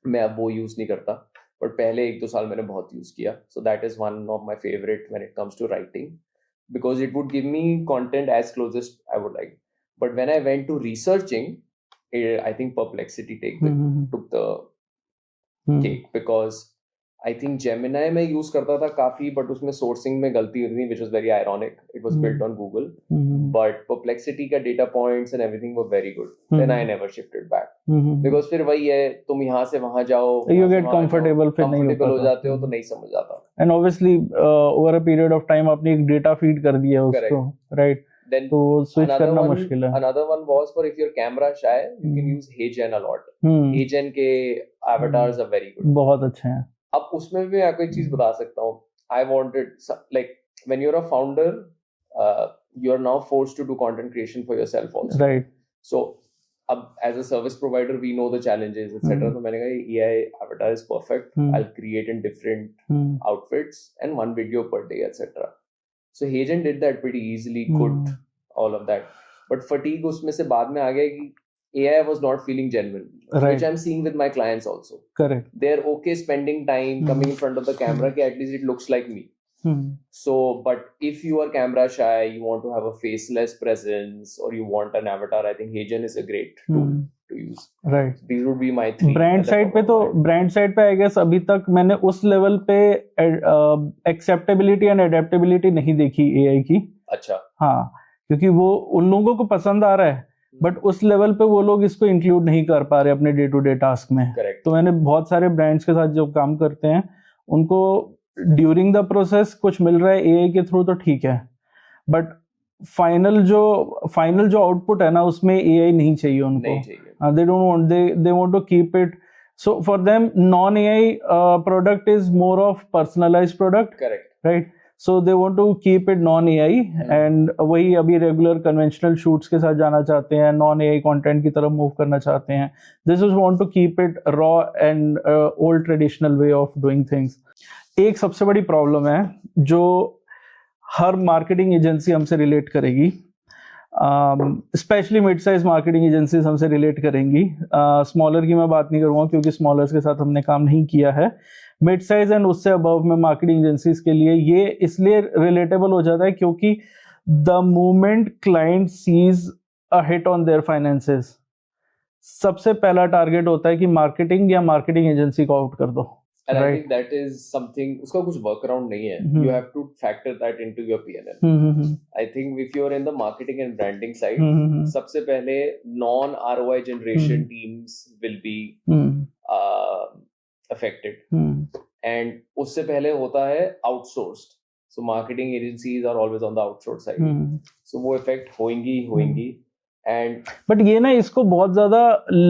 मैं अब वो use नहीं करता but पहले 1-2 साल मैंने बहुत use किया. So that is one of my favorite when it comes to writing because it would give me content as closest I would like. But when I went to researching, I think Perplexity took the cake because I think Gemini में use करता था काफी but उसमें sourcing में गलती हुई थी which was very ironic. It was built on Google, but Perplexity का data points and everything were very good. Then I never shifted back because फिर वही है तुम यहाँ से वहाँ जाओ, you get comfortable फिर नहीं comfortable हो जाते हो तो नहीं समझ आता. And obviously over a period of time आपने एक data feed कर दिया उसको, right? Then तो switch करना मुश्किल है. Another one was for if you're camera shy, you can use HeyGen a lot. HeyGen के avatars are very good. बहुत अच्छे हैं. अब उसमें भी मैं आपको एक चीज बता सकता हूँ. I wanted like when you're a founder, you're now forced to do content creation for yourself also. Right. So अब as a service provider we know the challenges etc. तो मैंने कहा AI avatar is perfect. I'll create in different outfits and one video per day etc. So HeyGen did that pretty easily, could all of that. But fatigue उसमें से बाद में आ गया कि AI was not feeling genuine, right. which I'm seeing with my clients also. Correct. They're okay spending time coming in front of the camera, at least it looks like me. So, but if you are camera shy, you want to have a faceless presence, or you want an avatar, I think HeyGen is a great tool to use. Right. These would be my three. Brand side पे तो brand side पे I guess अभी तक मैंने उस level पे acceptability and adaptability नहीं देखी AI की. अच्छा. हाँ, क्योंकि वो उन लोगों को पसंद आ रहा है. बट उस लेवल पे वो लोग इसको इंक्लूड नहीं कर पा रहे अपने डे टू डे टास्क में. Correct. तो मैंने बहुत सारे ब्रांड्स के साथ जो काम करते हैं उनको ड्यूरिंग द प्रोसेस कुछ मिल रहा है एआई के थ्रू तो ठीक है, बट फाइनल जो आउटपुट है ना उसमें एआई नहीं चाहिए उनको. They don't want, they want to keep it. So for them non AI product is more of personalised product. Correct. Right. So they want to keep it non-AI and वही अभी regular conventional shoots के साथ जाना चाहते हैं, non-AI content की तरफ move करना चाहते हैं. This is want to keep it raw and old traditional way of doing things. एक सबसे बड़ी problem है जो हर marketing agency हमसे relate करेगी, specially mid size marketing agencies हमसे रिलेट करेंगी. स्मॉलर की मैं बात नहीं करूँगा क्योंकि स्मॉलर्स के साथ हमने काम नहीं किया है. मिड साइज एंड उससे अबव में मार्केटिंग एजेंसीज के लिए ये इसलिए रिलेटेबल हो जाता है क्योंकि the moment client sees a hit on their finances, सबसे पहला टारगेट होता है कि मार्केटिंग या मार्केटिंग एजेंसी को आउट कर दो. And I think that is something, उसका कुछ workaround नहीं है. You have to factor that into your P&L. I think if you're in the marketing and branding side, सबसे पहले non-ROI generation teams will be affected. And उससे पहले होता है outsourced. So marketing agencies are always on the outsourced side. So वो effect होंगी. And but ये ना इसको बहुत ज़्यादा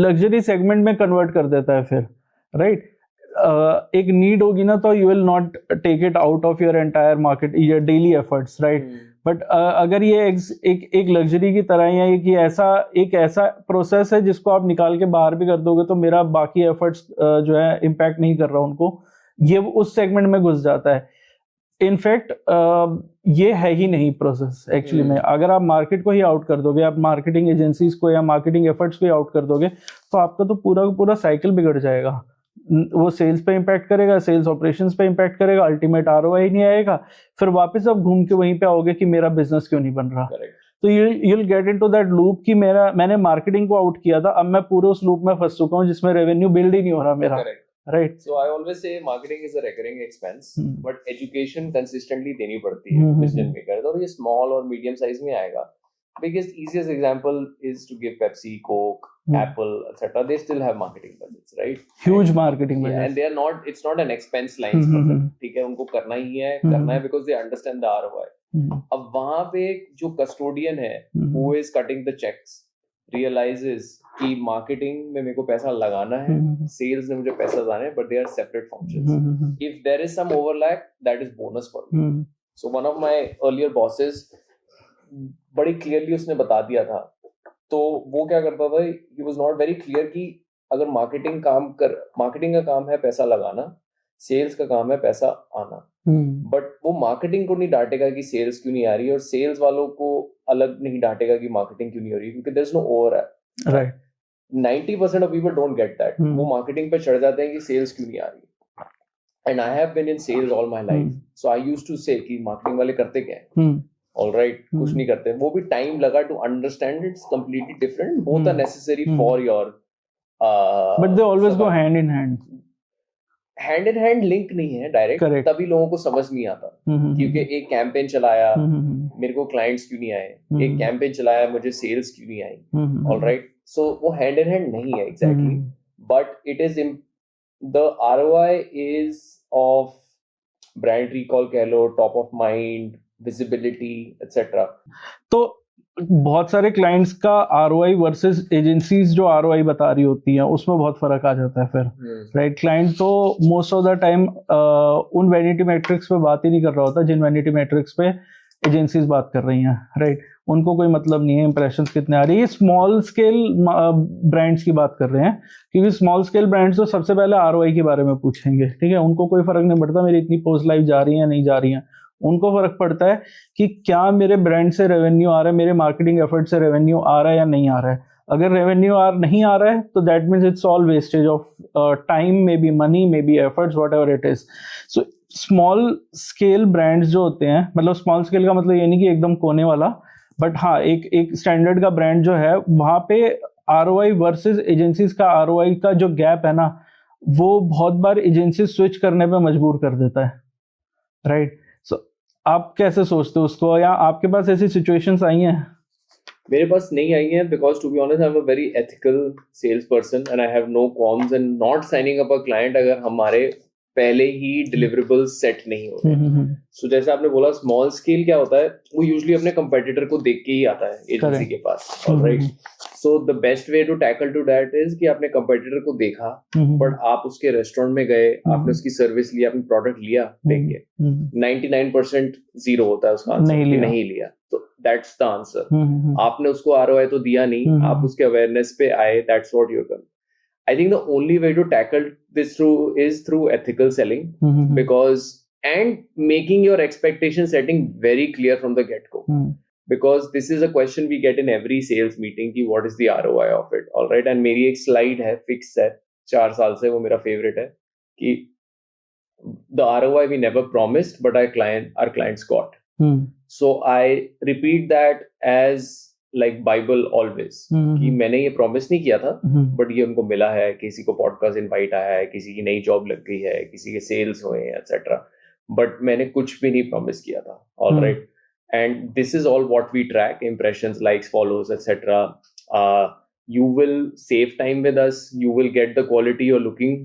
luxury segment में convert कर देता है फिर, right? एक नीड होगी ना तो you will not take it out of your entire market, your daily efforts, right. But अगर ये एक लग्जरी की तरह है या कि एक ऐसा प्रोसेस है जिसको आप निकाल के बाहर भी कर दोगे तो मेरा बाकी एफर्ट्स जो है इम्पैक्ट नहीं कर रहा उनको, ये उस सेगमेंट में घुस जाता है. इनफैक्ट ये है ही नहीं प्रोसेस एक्चुअली में. अगर आप मार्केट को ही आउट कर दोगे, आप मार्केटिंग एजेंसीज को या मार्केटिंग एफर्ट्स को ही आउट कर दोगे तो आपका तो पूरा साइकिल बिगड़ जाएगा. वो सेल्स पे इम्पैक्ट करेगा, सेल्स ऑपरेशंस पे इम्पैक्ट करेगा, अल्टीमेट आरओआई नहीं आएगा. फिर वापस आप घूम के वहीं पे आओगे कि मेरा बिजनेस क्यों नहीं बन रहा. तो you will get into that loop कि मैंने मार्केटिंग को आउट किया था, अब मैं पूरे उस लूप में फंस चुका हूँ जिसमें रेवेन्यू बिल्ड ही नहीं हो रहा मेरा. Right. So I always say marketing is a recurring expense, but education consistently देनी पड़ती है डिसीजन मेकर. और ये स्मॉल और मीडियम साइज में आएगा. Biggest easiest example is to give Pepsi, Coke, Apple, etc. They still have marketing budgets, right? Huge marketing budgets. And they are not. It's not an expense line for them. ठीक है, उनको करना ही है because they understand the ROI. अब वहाँ पे जो custodian है, who is cutting the checks, realizes कि marketing में मेरे को पैसा लगाना है, sales में मुझे पैसा लगाना है, but they are separate functions. If there is some overlap, that is bonus for me. So one of my earlier bosses, बड़ी क्लियरली उसने बता दिया था। तो वो क्या करता था, he was not very clear कि अगर मार्केटिंग का काम है पैसा लगाना, सेल्स का काम है पैसा आना। बट वो मार्केटिंग को नहीं डांटेगा कि सेल्स क्यों नहीं आ रही, और सेल्स वालों को अलग नहीं डांटेगा कि मार्केटिंग क्यों नहीं हो रही, क्योंकि there is no overlap. Right 90% of people don't get that. वो मार्केटिंग पे चढ़ जाते हैं कि सेल्स क्यों नहीं आ रही। And I have been in sales all my life, so I used to say कि मार्केटिंग वाले करते क्या है। ऑलराइट, कुछ नहीं करते। वो भी टाइम लगा to understand it's completely different, both are necessary for your, but they always go hand in hand. Hand in hand link नहीं है डायरेक्ट, तभी लोगों को समझ नहीं आता। क्योंकि एक कैंपेन चलाया, मेरे को क्लाइंट्स क्यों नहीं आए, एक कैंपेन चलाया, मुझे सेल्स क्यों नहीं आई। ऑलराइट, सो वो हैंड इन हैंड नहीं है exactly, but it is the ROI is of brand recall कह लो, top of mind, visibility etcetera. तो बहुत सारे क्लाइंट्स का ROI वर्सेस एजेंसीज जो ROI बता रही होती हैं उसमें बहुत फर्क आ जाता है फिर, राइट। क्लाइंट तो मोस्ट ऑफ द टाइम उन वैनिटी मैट्रिक्स पे बात ही नहीं कर रहा होता जिन वैनिटी मैट्रिक्स पे एजेंसीज बात कर रही हैं, राइट। उनको कोई मतलब नहीं है इंप्रेशंस कितने आ रही है। स्मॉल स्केल ब्रांड्स की बात कर रहे हैं, क्योंकि स्मॉल स्केल ब्रांड्स तो सबसे पहले ROI के बारे में पूछेंगे, ठीक है। उनको कोई फर्क नहीं पड़ता मेरी इतनी पोस्ट लाइव जा रही है नहीं जा रही है, उनको फर्क पड़ता है कि क्या मेरे ब्रांड से रेवेन्यू आ रहा है, मेरे मार्केटिंग एफर्ट से रेवेन्यू आ रहा है या नहीं आ रहा है। अगर रेवेन्यू नहीं आ रहा है तो that means it's all wastage of time, may be money, may be efforts, what ever it is. So small scale brands जो होते हैं, मतलब स्मॉल स्केल का मतलब ये नहीं कि एकदम कोने वाला, बट हाँ एक स्टैंडर्ड का ब्रांड जो है, वहां पे ROI वर्सेस एजेंसीज का ROI का जो गैप है ना, वो बहुत बार एजेंसी स्विच करने पे मजबूर कर देता है, राइट। आप कैसे सोचते हो उसको, या आपके पास ऐसी सिचुएशंस आई हैं? मेरे पास नहीं आई हैं, because to be honest I am a very ethical salesperson and I have no qualms in not signing up a client अगर हमारे पहले ही डिलीवरेबल्स सेट नहीं हो रहे। सो जैसे आपने बोला स्मॉल स्केल क्या होता है, वो यूजुअली अपने कंपेटिटर को देख के ही आता है एजेंसी के पास, alright. So the best way to tackle to that is कि आपने कंपेटिटर को देखा, बट आप उसके रेस्टोरेंट में गए, आपने उसकी सर्विस लिया, आपने प्रोडक्ट लिया, देंगे 99% जीरो होता है उसका आंसर, नहीं लिया, तो दैट्स द आंसर। आपने उसको ROI तो दिया नहीं, आप उसके अवेयरनेस पे आए, that's what you done. I think the only way to tackle this is through ethical selling, because and making your expectation setting very clear from the get-go. Because this is a question we get in every sales meeting कि what is the ROI of it, all right? And मेरी एक slide है, fix है, 4 साल से, वो मेरा favorite है कि the ROI we never promised but our clients got. So I repeat that as like Bible always, कि मैंने ये प्रॉमिस नहीं किया था, बट ये उनको मिला है, किसी को पॉडकास्ट इनवाइट आया है, किसी की नई जॉब लग गई है, किसी के सेल्स हुए हैं एटसेट्रा, बट मैंने कुछ भी नहीं प्रॉमिस किया था, alright. And this is all what we track, impressions, likes, follows, etcetera. You will save time with us, you will get the quality you're looking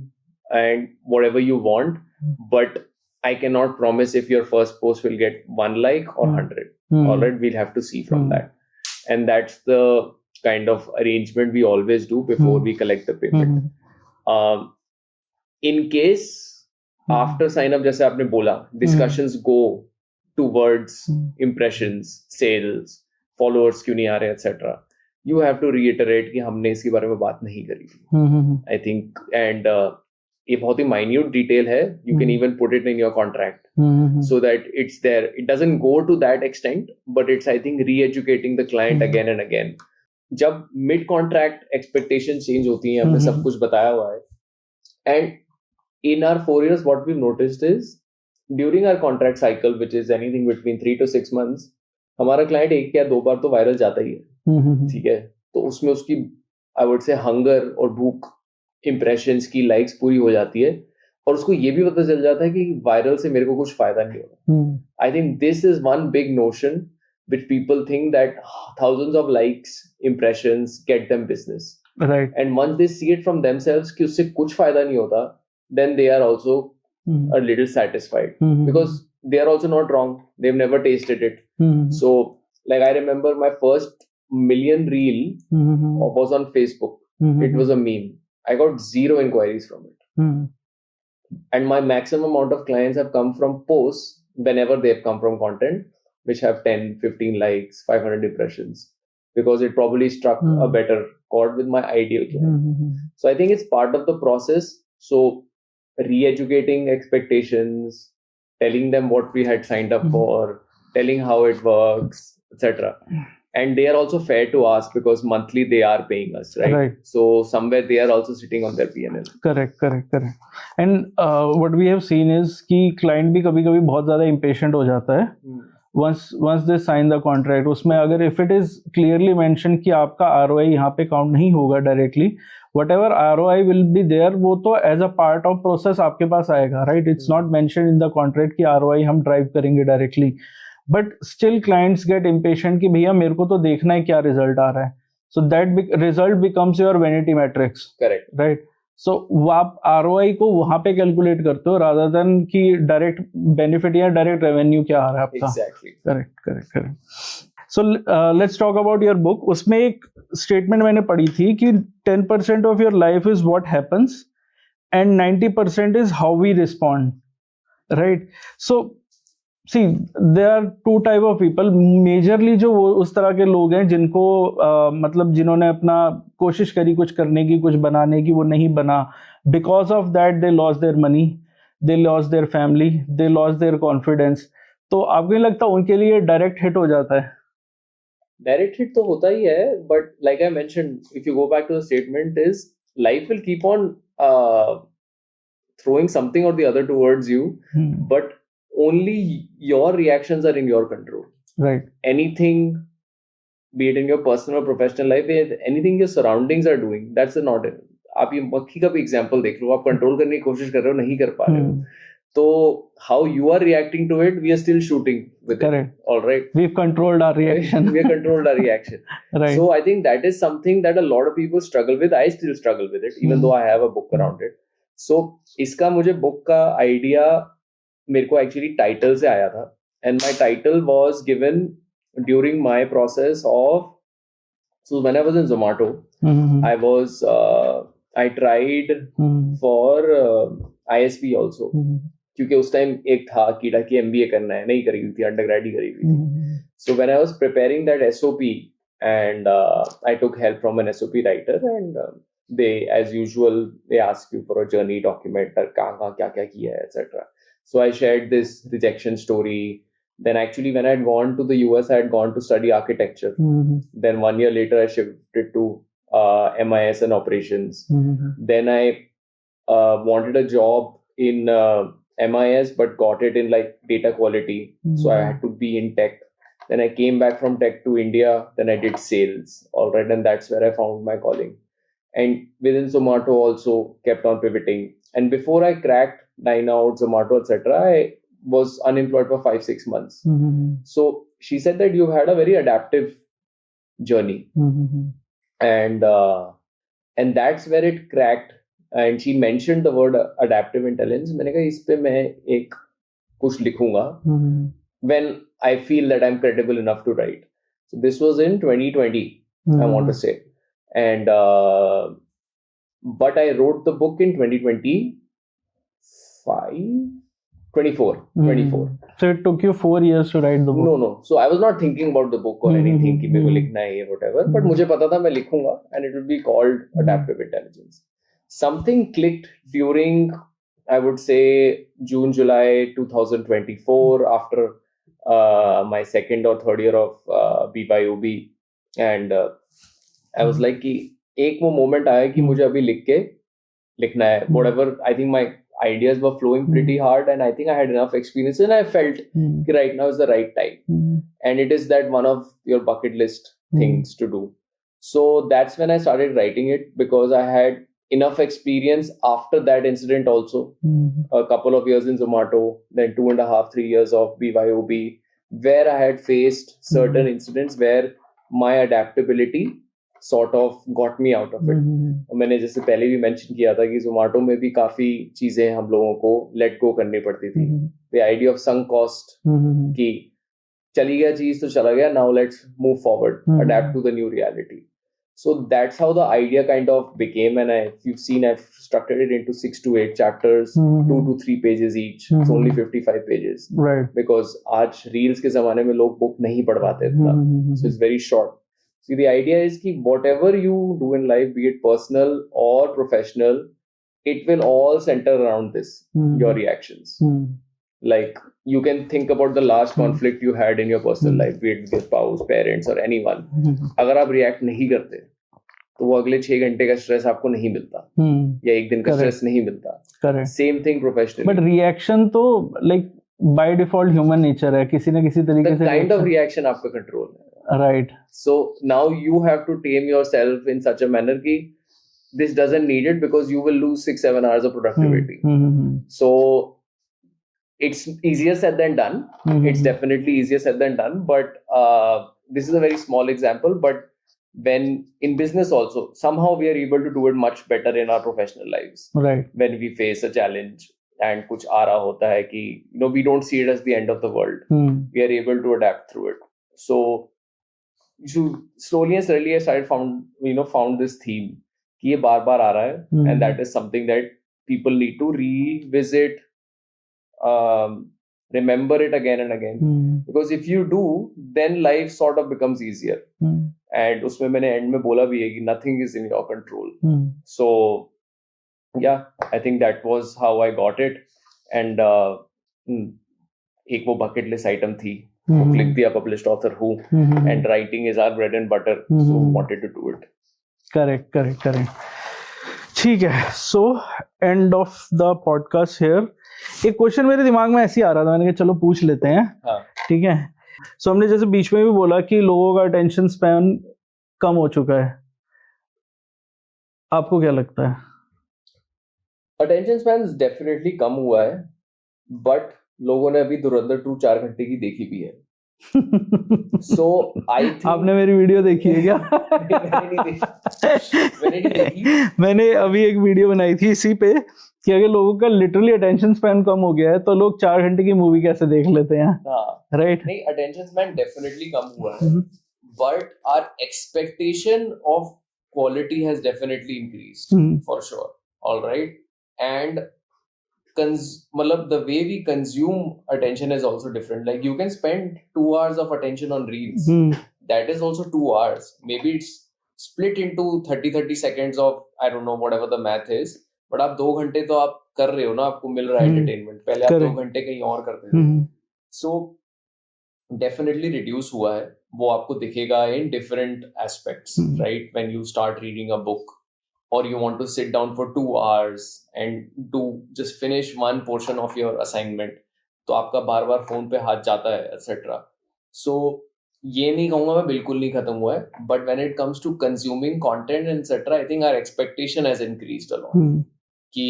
and whatever you want, but I cannot promise if your first post will get 1 like or 100. Alright, we'll have to see from that. And that's the kind of arrangement we always do before we collect the payment. In case after sign up, जैसे आपने बोला, discussions go towards impressions, sales, followers क्यों नहीं आ रहे, etc. You have to reiterate कि हमने इसके बारे में बात नहीं करी थी, I think, and ये बहुत ही minute detail है, you can even put it in your contract, so that it's there. It doesn't go to that extent, but it's, I think, re-educating the client again and again. जब mid contract expectation change होती है, हमने सब कुछ बताया हुआ है, and in our 4 years what we've noticed is during our contract cycle, which is anything between 3 to 6 months, हमारा client 1 या 2 बार तो वायरल जाता ही है, ठीक है। तो उसमें उसकी I would say hunger और भूख impressions की likes पूरी हो जाती है, और उसको ये भी पता चल जाता है कि वायरल से मेरे को कुछ फायदा नहीं होगा। I think this is one big notion which people think that thousands of likes, impressions get them business. Right. And once they see it from themselves कि उससे कुछ फायदा नहीं होता, then they are also a little satisfied, because they are also not wrong. They've never tasted it. So, like, I remember my first million reel was on Facebook. It was a meme. I got 0 inquiries from it. And my maximum amount of clients have come from posts whenever they've come from content, which have 10, 15 likes, 500 impressions, because it probably struck a better chord with my ideal client. So I think it's part of the process. So re-educating expectations, telling them what we had signed up for, telling how it works, etc. And they are also fair to ask because monthly they are paying us, right? So somewhere they are also sitting on their P&L. Correct. And what we have seen is कि client भी कभी-कभी बहुत ज़्यादा impatient हो जाता है. Once they sign the contract, उसमें अगर if it is clearly mentioned कि आपका ROI यहाँ पे count नहीं होगा directly, whatever ROI will be there, वो तो as a part of process आपके पास आएगा, right? It's not mentioned in the contract कि ROI हम drive करेंगे directly. But still clients get impatient कि भैया मेरे को तो देखना है क्या result आ रहा है. So that result becomes your vanity metrics. Correct. Right. So आप ROI को वहाँ पे calculate करते हो rather than कि direct benefit या direct revenue क्या आ रहा है आपका. Exactly. Correct. So let's talk about your book. उसमें एक statement मैंने पढ़ी थी कि 10% of your life is what happens and 90% is how we respond. Right. So see, there are two type of people. Majorly जो वो उस तरह के लोग हैं जिनको मतलब जिन्होंने अपना कोशिश करी कुछ करने की, कुछ बनाने की, वो नहीं बना. Because of that they lost their money, they lost their family, they lost their confidence. तो आपको नहीं लगता उनके लिए डायरेक्ट हिट हो जाता है? डायरेक्ट हिट तो होता ही है, but like I mentioned, if you go back to the statement, is life will keep on throwing something or the other towards you, but only your reactions are in your control. Right. Anything, be it in your personal or professional life, anything your surroundings are doing, that's not it. आप ये मक्खी का भी example देख लो, आप control करने की कोशिश कर रहे हो, नहीं कर पा रहे हो, तो how you are reacting to it, we are still shooting with Correct. it. All right. We've controlled our reaction. We have controlled our reaction. Right. So I think that is something that a lot of people struggle with. I still struggle with it, even though I have a book around it. So इसका मुझे book का idea मेरे को actually title से आया था, and my title was given during my process of, so when I was in Zomato, I tried for ISP also, क्योंकि उस टाइम एक था कीड़ा की MBA करना है, नहीं करी हुई थी, अंडरग्रेड ही करी हुई थी. So when I was preparing that SOP, and I took help from an SOP writer, and they, as usual, they ask you for a journey document, कहाँ क्या किया है, etc. So I shared this rejection story. Then actually when I had gone to the US, I had gone to study architecture. Then 1 year later, I shifted to MIS and operations. Then I wanted a job in MIS, but got it in like data quality. So I had to be in tech. Then I came back from tech to India. Then I did sales. All right. And that's where I found my calling. And within Zomato also kept on pivoting. And before I cracked Dynout, Zomato, etc., I was unemployed for 5-6 months. So she said that you've had a very adaptive journey. And that's where it cracked. And she mentioned the word adaptive intelligence. मैंने कहा इस पे मैं एक कुछ लिखूंगा when I feel that I'm credible enough to write. So this was in 2020, I want to say. And but I wrote the book in 24. So it took you 4 years to write the book? No. So I was not thinking about the book or anything कि मेरे को लिखना है whatever. But मुझे पता था मैं लिखूंगा, and it would be called adaptive intelligence. Something clicked during, I would say, June, July 2024, after my second or third year of BYOB. And I was like कि एक वो moment आया कि मुझे अभी लिखना है. Whatever, I think my ideas were flowing pretty hard, and I think I had enough experience, and I felt that right now is the right time. And it is that one of your bucket list things to do. So that's when I started writing it, because I had enough experience after that incident also. A couple of years in Zomato, then 2.5-3 years of BYOB, where I had faced certain incidents where my adaptability sort of got me out of it. मैंने जैसे पहले भी mention किया था कि Zomato में भी काफी चीजें हम लोगों को let go करनी पड़ती थी. The idea of sunk cost कि चली गया चीज तो चला गया, now let's move forward, adapt to the new reality. So that's how the idea kind of became, and if you've seen, I've structured it into 6 to 8 chapters, 2 to 3 pages each. It's only 55 pages. Right. Because आज reels के ज़माने में लोग book नहीं पढ़ पाते इतना, so it's very short. So the idea is कि whatever you do in life, be it personal or professional, it will all center around this, your reactions. Like you can think about the last conflict you had in your personal life, be it with your spouse, parents or anyone. अगर आप react नहीं करते तो वो अगले 6 घंटे का stress आपको नहीं मिलता, या एक दिन का स्ट्रेस नहीं मिलता. Same thing professionally. But reaction तो like by default human nature है, किसी ना किसी तरीके से काइंड ऑफ रिएक्शन आपका कंट्रोल है. Right. So now you have to tame yourself in such a manner कि this doesn't need it, because you will lose 6-7 hours of productivity. So it's easier said than done. It's definitely easier said than done, but this is a very small example. But when in business also, somehow we are able to do it much better in our professional lives. Right. When we face a challenge and कुछ आ रहा होता है कि we don't see it as the end of the world. We are able to adapt through it. So you slowly and steadily I started found this theme कि ये बार बार आ रहा है, and that is something that people need to revisit, remember it again and again, because if you do, then life sort of becomes easier. And उसमें मैंने end में बोला भी है कि nothing is in your control. So yeah, I think that was how I got it. And एक वो bucket list item थी, लिख दिया published author who, and writing is our bread and butter, so wanted to do it. Correct. ठीक है. So end of the podcast here. एक question मेरे दिमाग में ऐसे ही आ रहा था, मैंने कहा चलो पूछ लेते हैं. ठीक है. सो हमने जैसे बीच में भी बोला कि लोगों का अटेंशन स्पैन कम हो चुका है, आपको क्या लगता है? अटेंशन स्पैन डेफिनेटली कम हुआ है, बट लोगों ने अभी धुरंधर 2 4 घंटे की देखी भी है. So I think आपने मेरी वीडियो देखी है क्या? मैंने नहीं देखी. मैंने अभी एक वीडियो बनाई थी इसी पे कि अगर लोगों का लिटरली अटेंशन स्पैन कम हो गया है तो लोग 4 घंटे की मूवी कैसे देख लेते हैं. राइट. नहीं, अटेंशन स्पैन डेफिनेटली कम हुआ है, but our expectation of quality has definitely increased for sure. Alright. And मतलब the way we consume attention is also different. Like you can spend 2 hours of attention on reels. That is also 2 hours. Maybe it's split into 30 seconds of, I don't know, whatever the math is. But आप 2 घंटे तो आप कर रहे हो ना, आपको मिल रहा है entertainment. पहले आप 2 घंटे कहीं और करते थे. So definitely reduce हुआ है. वो आपको दिखेगा in different aspects, right? When you start reading a book, or you want to sit down for 2 hours and do just finish one portion of your assignment, तो आपका बार बार फोन पे हाथ जाता है, etc. So ये नहीं कहूँगा मैं बिल्कुल नहीं खत्म हुआ है, but when it comes to consuming content etc, I think our expectation has increased a lot. कि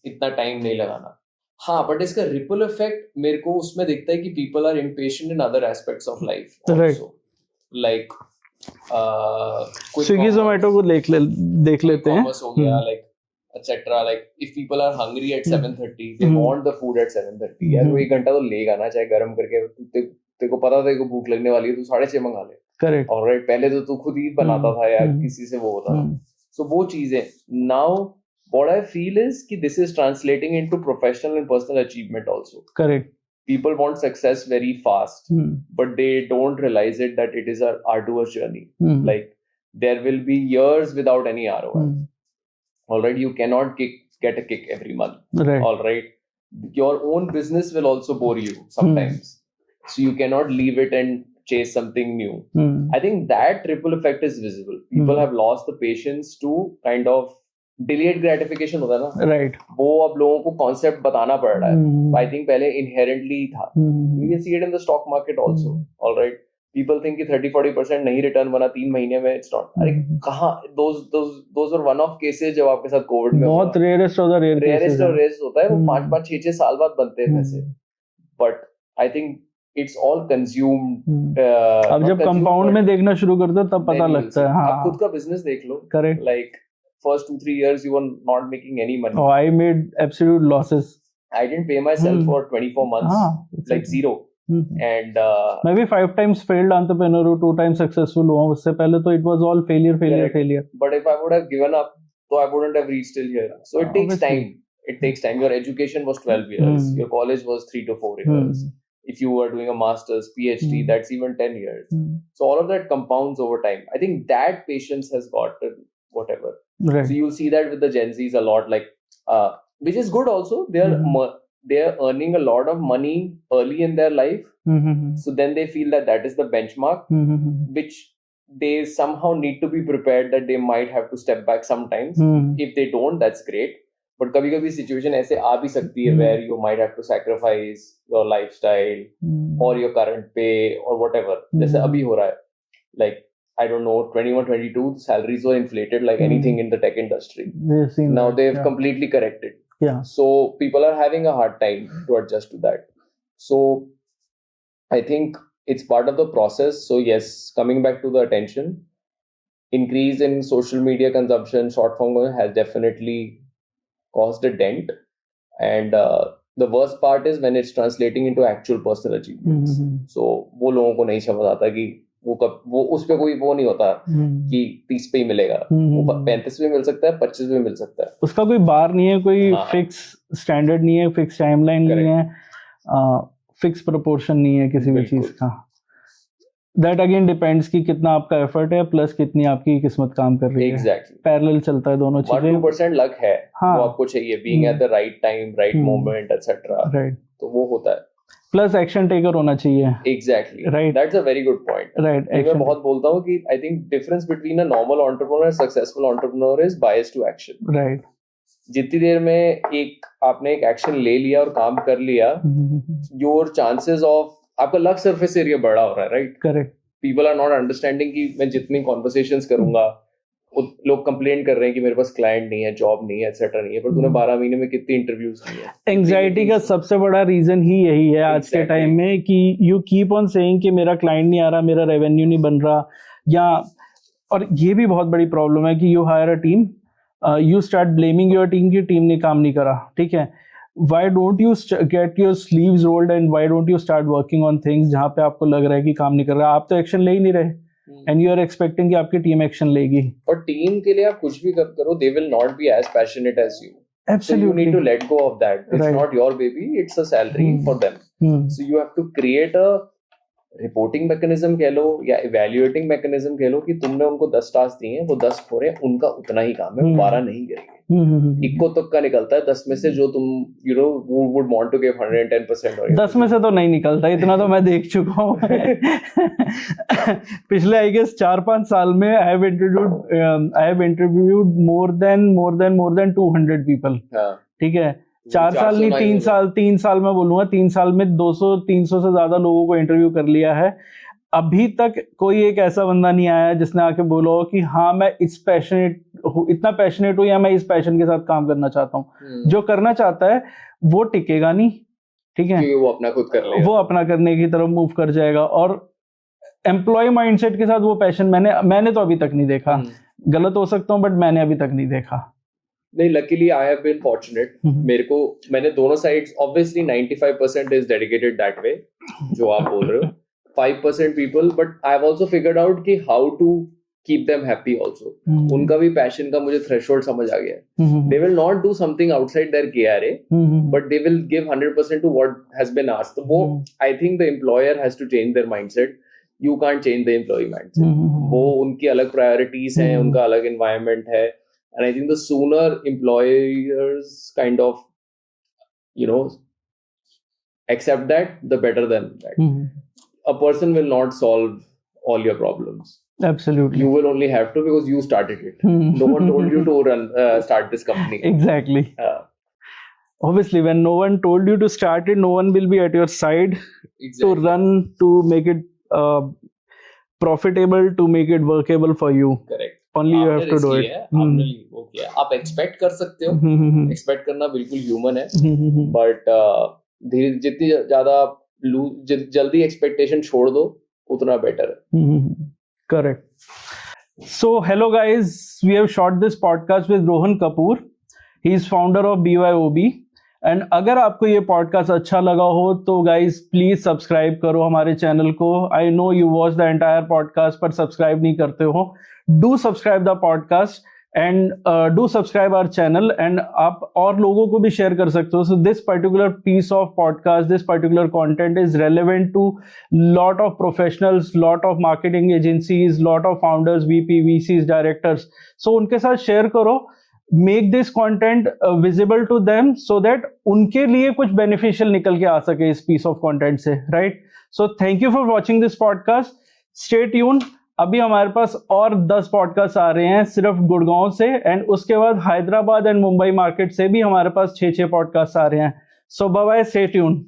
इतना टाइम नहीं लगाना. हाँ, बट इसका रिपल इफेक्ट मेरे को उसमें दिखता है कि people are impatient in other aspects of life also. Like Swiggy Zomato को देख लेते हैं. हो गया, like etc. Like if people are hungry at 7:30, they want the food at 7:30. यार वो 1 घंटा तो लेगा ना, चाहे गर्म करके. तेरे को पता तेरे को भूख लगने वाली है, तू 6:30 मंगा ले. करेक्ट. ऑलराइट. पहले तो तू खुद ही बनाता था या किसी से वो होता था. सो वो चीजें. Now what I feel is कि this is translating into professional and personal achievement also. Correct. People want success very fast, but they don't realize it that it is an arduous journey. Like there will be years without any ROI. Alright, you cannot get a kick every month. Right. Alright, your own business will also bore you sometimes, so you cannot leave it and chase something new. I think that ripple effect is visible. People have lost the patience to kind of delayed gratification होता है ना, right. वो अब लोगों को concept बताना पड़ रहा है. आई थिंक पहले इनहेरेंटली था. You can see it in the stock market also. Alright. People think कि 30-40% नहीं रिटर्न बना 3 महीने में. It's not. अरे कहां, दोस वर वन ऑफ केसेस जब आपके साथ कोविड में बहुत रेयरेस्ट ऑफ द रेयरेस्ट होता है. वो 5-5 6-6 साल बाद बनते हैं वैसे. But I think it's all consumed. अब जब कंपाउंड में देखना शुरू करते हो तब पता लगता है. आप खुद का बिजनेस देख लो. Correct. Like first 2-3 years you were not making any money. Oh, I made absolute losses. I didn't pay myself for 24 months. Like zero. And मैं भी 5 times failed entrepreneur हूँ, 2 times successful हुआ हूँ. उससे पहले तो it was all failure. But if I would have given up, so I wouldn't have reached till here. So it takes Obviously. time. It takes time. Your education was 12 years. Your college was 3 to 4 years. If you were doing a master's, PhD, that's even 10 years. So all of that compounds over time. I think that patience has gotten whatever. Right. So you'll see that with the Gen Zs a lot, like, which is good also. They're earning a lot of money early in their life. So then they feel that is the benchmark, which they somehow need to be prepared that they might have to step back sometimes. If they don't, that's great. But कभी-कभी situation ऐसे आ भी सकती है where you might have to sacrifice your lifestyle or your current pay or whatever. जैसे अभी हो रहा है. Like, I don't know, 21, 22, salaries were inflated like anything in the tech industry. Now they've completely corrected. Yeah. So people are having a hard time to adjust to that. So I think it's part of the process. So yes, coming back to the attention, increase in social media consumption, short form has definitely caused a dent. And the worst part is when it's translating into actual personal achievements. So वो लोगों को नहीं समझ आता कि वो उस पे कोई वो नहीं होता कि 30 पे ही मिलेगा, वो 35 पे मिल सकता है, 25 पे मिल सकता है. उसका कोई बार नहीं है, कोई फिक्स स्टैंडर्ड नहीं है, फिक्स टाइमलाइन नहीं है, फिक्स प्रोपोर्शन नहीं है किसी भी चीज का. दैट अगेन डिपेंड्स कि कितना आपका एफर्ट है प्लस कितनी आपकी किस्मत काम कर रही है. एग्जैक्टली पैरेलल चलता है दोनों चीजें. 1-2% लक है, वो आपको चाहिए, being at the right time, right moment, etcetera. Right. तो वो होता है. प्लस एक्शन टेकर होना चाहिए. Exactly. Right. That's a very good point. Right. मैं बहुत बोलता हूँ कि I think difference between a normal entrepreneur and successful entrepreneur is bias to action. Right. जितनी देर में आपने एक एक्शन ले लिया और काम कर लिया, योर चांसेस ऑफ आपका लक सरफेस एरिया बड़ा हो रहा है. Right. Correct. People are not understanding कि मैं जितनी conversations करूंगा, लोग कंप्लेन कर रहे हैं कि मेरे पास क्लाइंट नहीं है, जॉब नहीं है, एटसेट्रा नहीं है, पर तूने 12 महीने में कितनी इंटरव्यूज की है. एंजाइटी का सबसे बड़ा रीजन ही यही है आज के टाइम में कि यू कीप ऑन सेइंग कि मेरा क्लाइंट नहीं आ रहा, मेरा रेवेन्यू नहीं बन रहा. या और ये भी बहुत बड़ी प्रॉब्लम है कि you hire a team, you start blaming your team कि टीम ने काम नहीं करा. ठीक है, why don't you get your sleeves rolled and why don't you start working on things जहाँ पे आपको लग रहा है कि काम नहीं कर रहा, आप तो एक्शन ले ही नहीं रहे and you are expecting कि आपकी टीम एक्शन लेगी. और टीम के लिए आप कुछ भी करो, they will not be as passionate as you. Absolutely. So you need to let go of that. It's not your baby, it's a salary for them. So you have to create a reporting mechanism कह लो या evaluating mechanism कह लो कि तुमने उनको 10 task दिए हैं, वो 10 हो रहे हैं, उनका उतना ही काम है, वो 12 नहीं करेंगे. इक्को तुक्का निकलता है 10 में से जो तुम वुड वांट टू गिव 110%. 10 में से तो नहीं निकलता, इतना तो मैं देख चुका हूँ. पिछले आई गेस 4-5 साल में I have interviewed more than 200 people. ठीक है, 4 साल नहीं 3 साल मैं बोलूंगा, 3 साल में 200-300 से ज्यादा लोगों को इंटरव्यू कर लिया है. अभी तक कोई एक ऐसा बंदा नहीं आया जिसने आके बोला हो कि हाँ मैं इतना पैशनेट हूँ या मैं इस पैशन के साथ काम करना चाहता हूँ. जो करना चाहता है वो टिकेगा नहीं. ठीक है, वो अपना खुद कर लेगा, वो अपना करने की तरफ मूव कर जाएगा. और एम्प्लॉय माइंडसेट के साथ वो पैशन मैंने तो अभी तक नहीं देखा. गलत हो सकता हूँ बट मैंने अभी तक नहीं देखा. नहीं, luckily I have been fortunate. मैंने दोनों sides, obviously 95% is dedicated that way, जो आप बोल रहे हो. 5% people, but I have also figured out कि how to keep them happy also. उनका भी passion का मुझे threshold समझ आ गया है. They will not do something outside their KRA, but they will give 100% to what has been asked. तो वो I think the employer has to change their mindset. You can't change the employee mindset. वो उनकी अलग priorities हैं, उनका अलग environment है. And I think the sooner employers kind of, accept that, the better than that. A person will not solve all your problems. Absolutely. You will only have to because you started it. No one told you to start this company. Exactly. Obviously, when no one told you to start it, no one will be at your side to run, to make it profitable, to make it workable for you. Correct. Only you have to do it. आपने वो किया, आप expect कर सकते हो, expect करना बिल्कुल human है, बट जितनी ज्यादा जल्दी एक्सपेक्टेशन छोड़ दो उतना बेटर है. Correct. So hello guys, we have shot this podcast with Rohan Kapoor. He is founder of BYOB. And अगर आपको ये पॉडकास्ट अच्छा लगा हो तो गाइज प्लीज सब्सक्राइब करो हमारे चैनल को. I know you watch the entire podcast पर सब्सक्राइब नहीं करते हो. Do subscribe the podcast and do subscribe our channel, and आप और लोगों को भी शेयर कर सकते हो. So this particular piece of podcast, this particular content is relevant to lot of professionals, lot of marketing agencies, lot of founders, VP, VCs, directors. So उनके साथ शेयर करो. Make this content visible to them so that उनके लिए कुछ beneficial निकल के आ सके इस piece of content से, right? So thank you for watching this podcast. Stay tuned. अभी हमारे पास और 10 पॉडकास्ट आ रहे हैं सिर्फ गुड़गांव से, एंड उसके बाद हैदराबाद एंड मुंबई मार्केट से भी हमारे पास 6 पॉडकास्ट आ रहे हैं. सो बाय बाय, स्टे ट्यून्ड.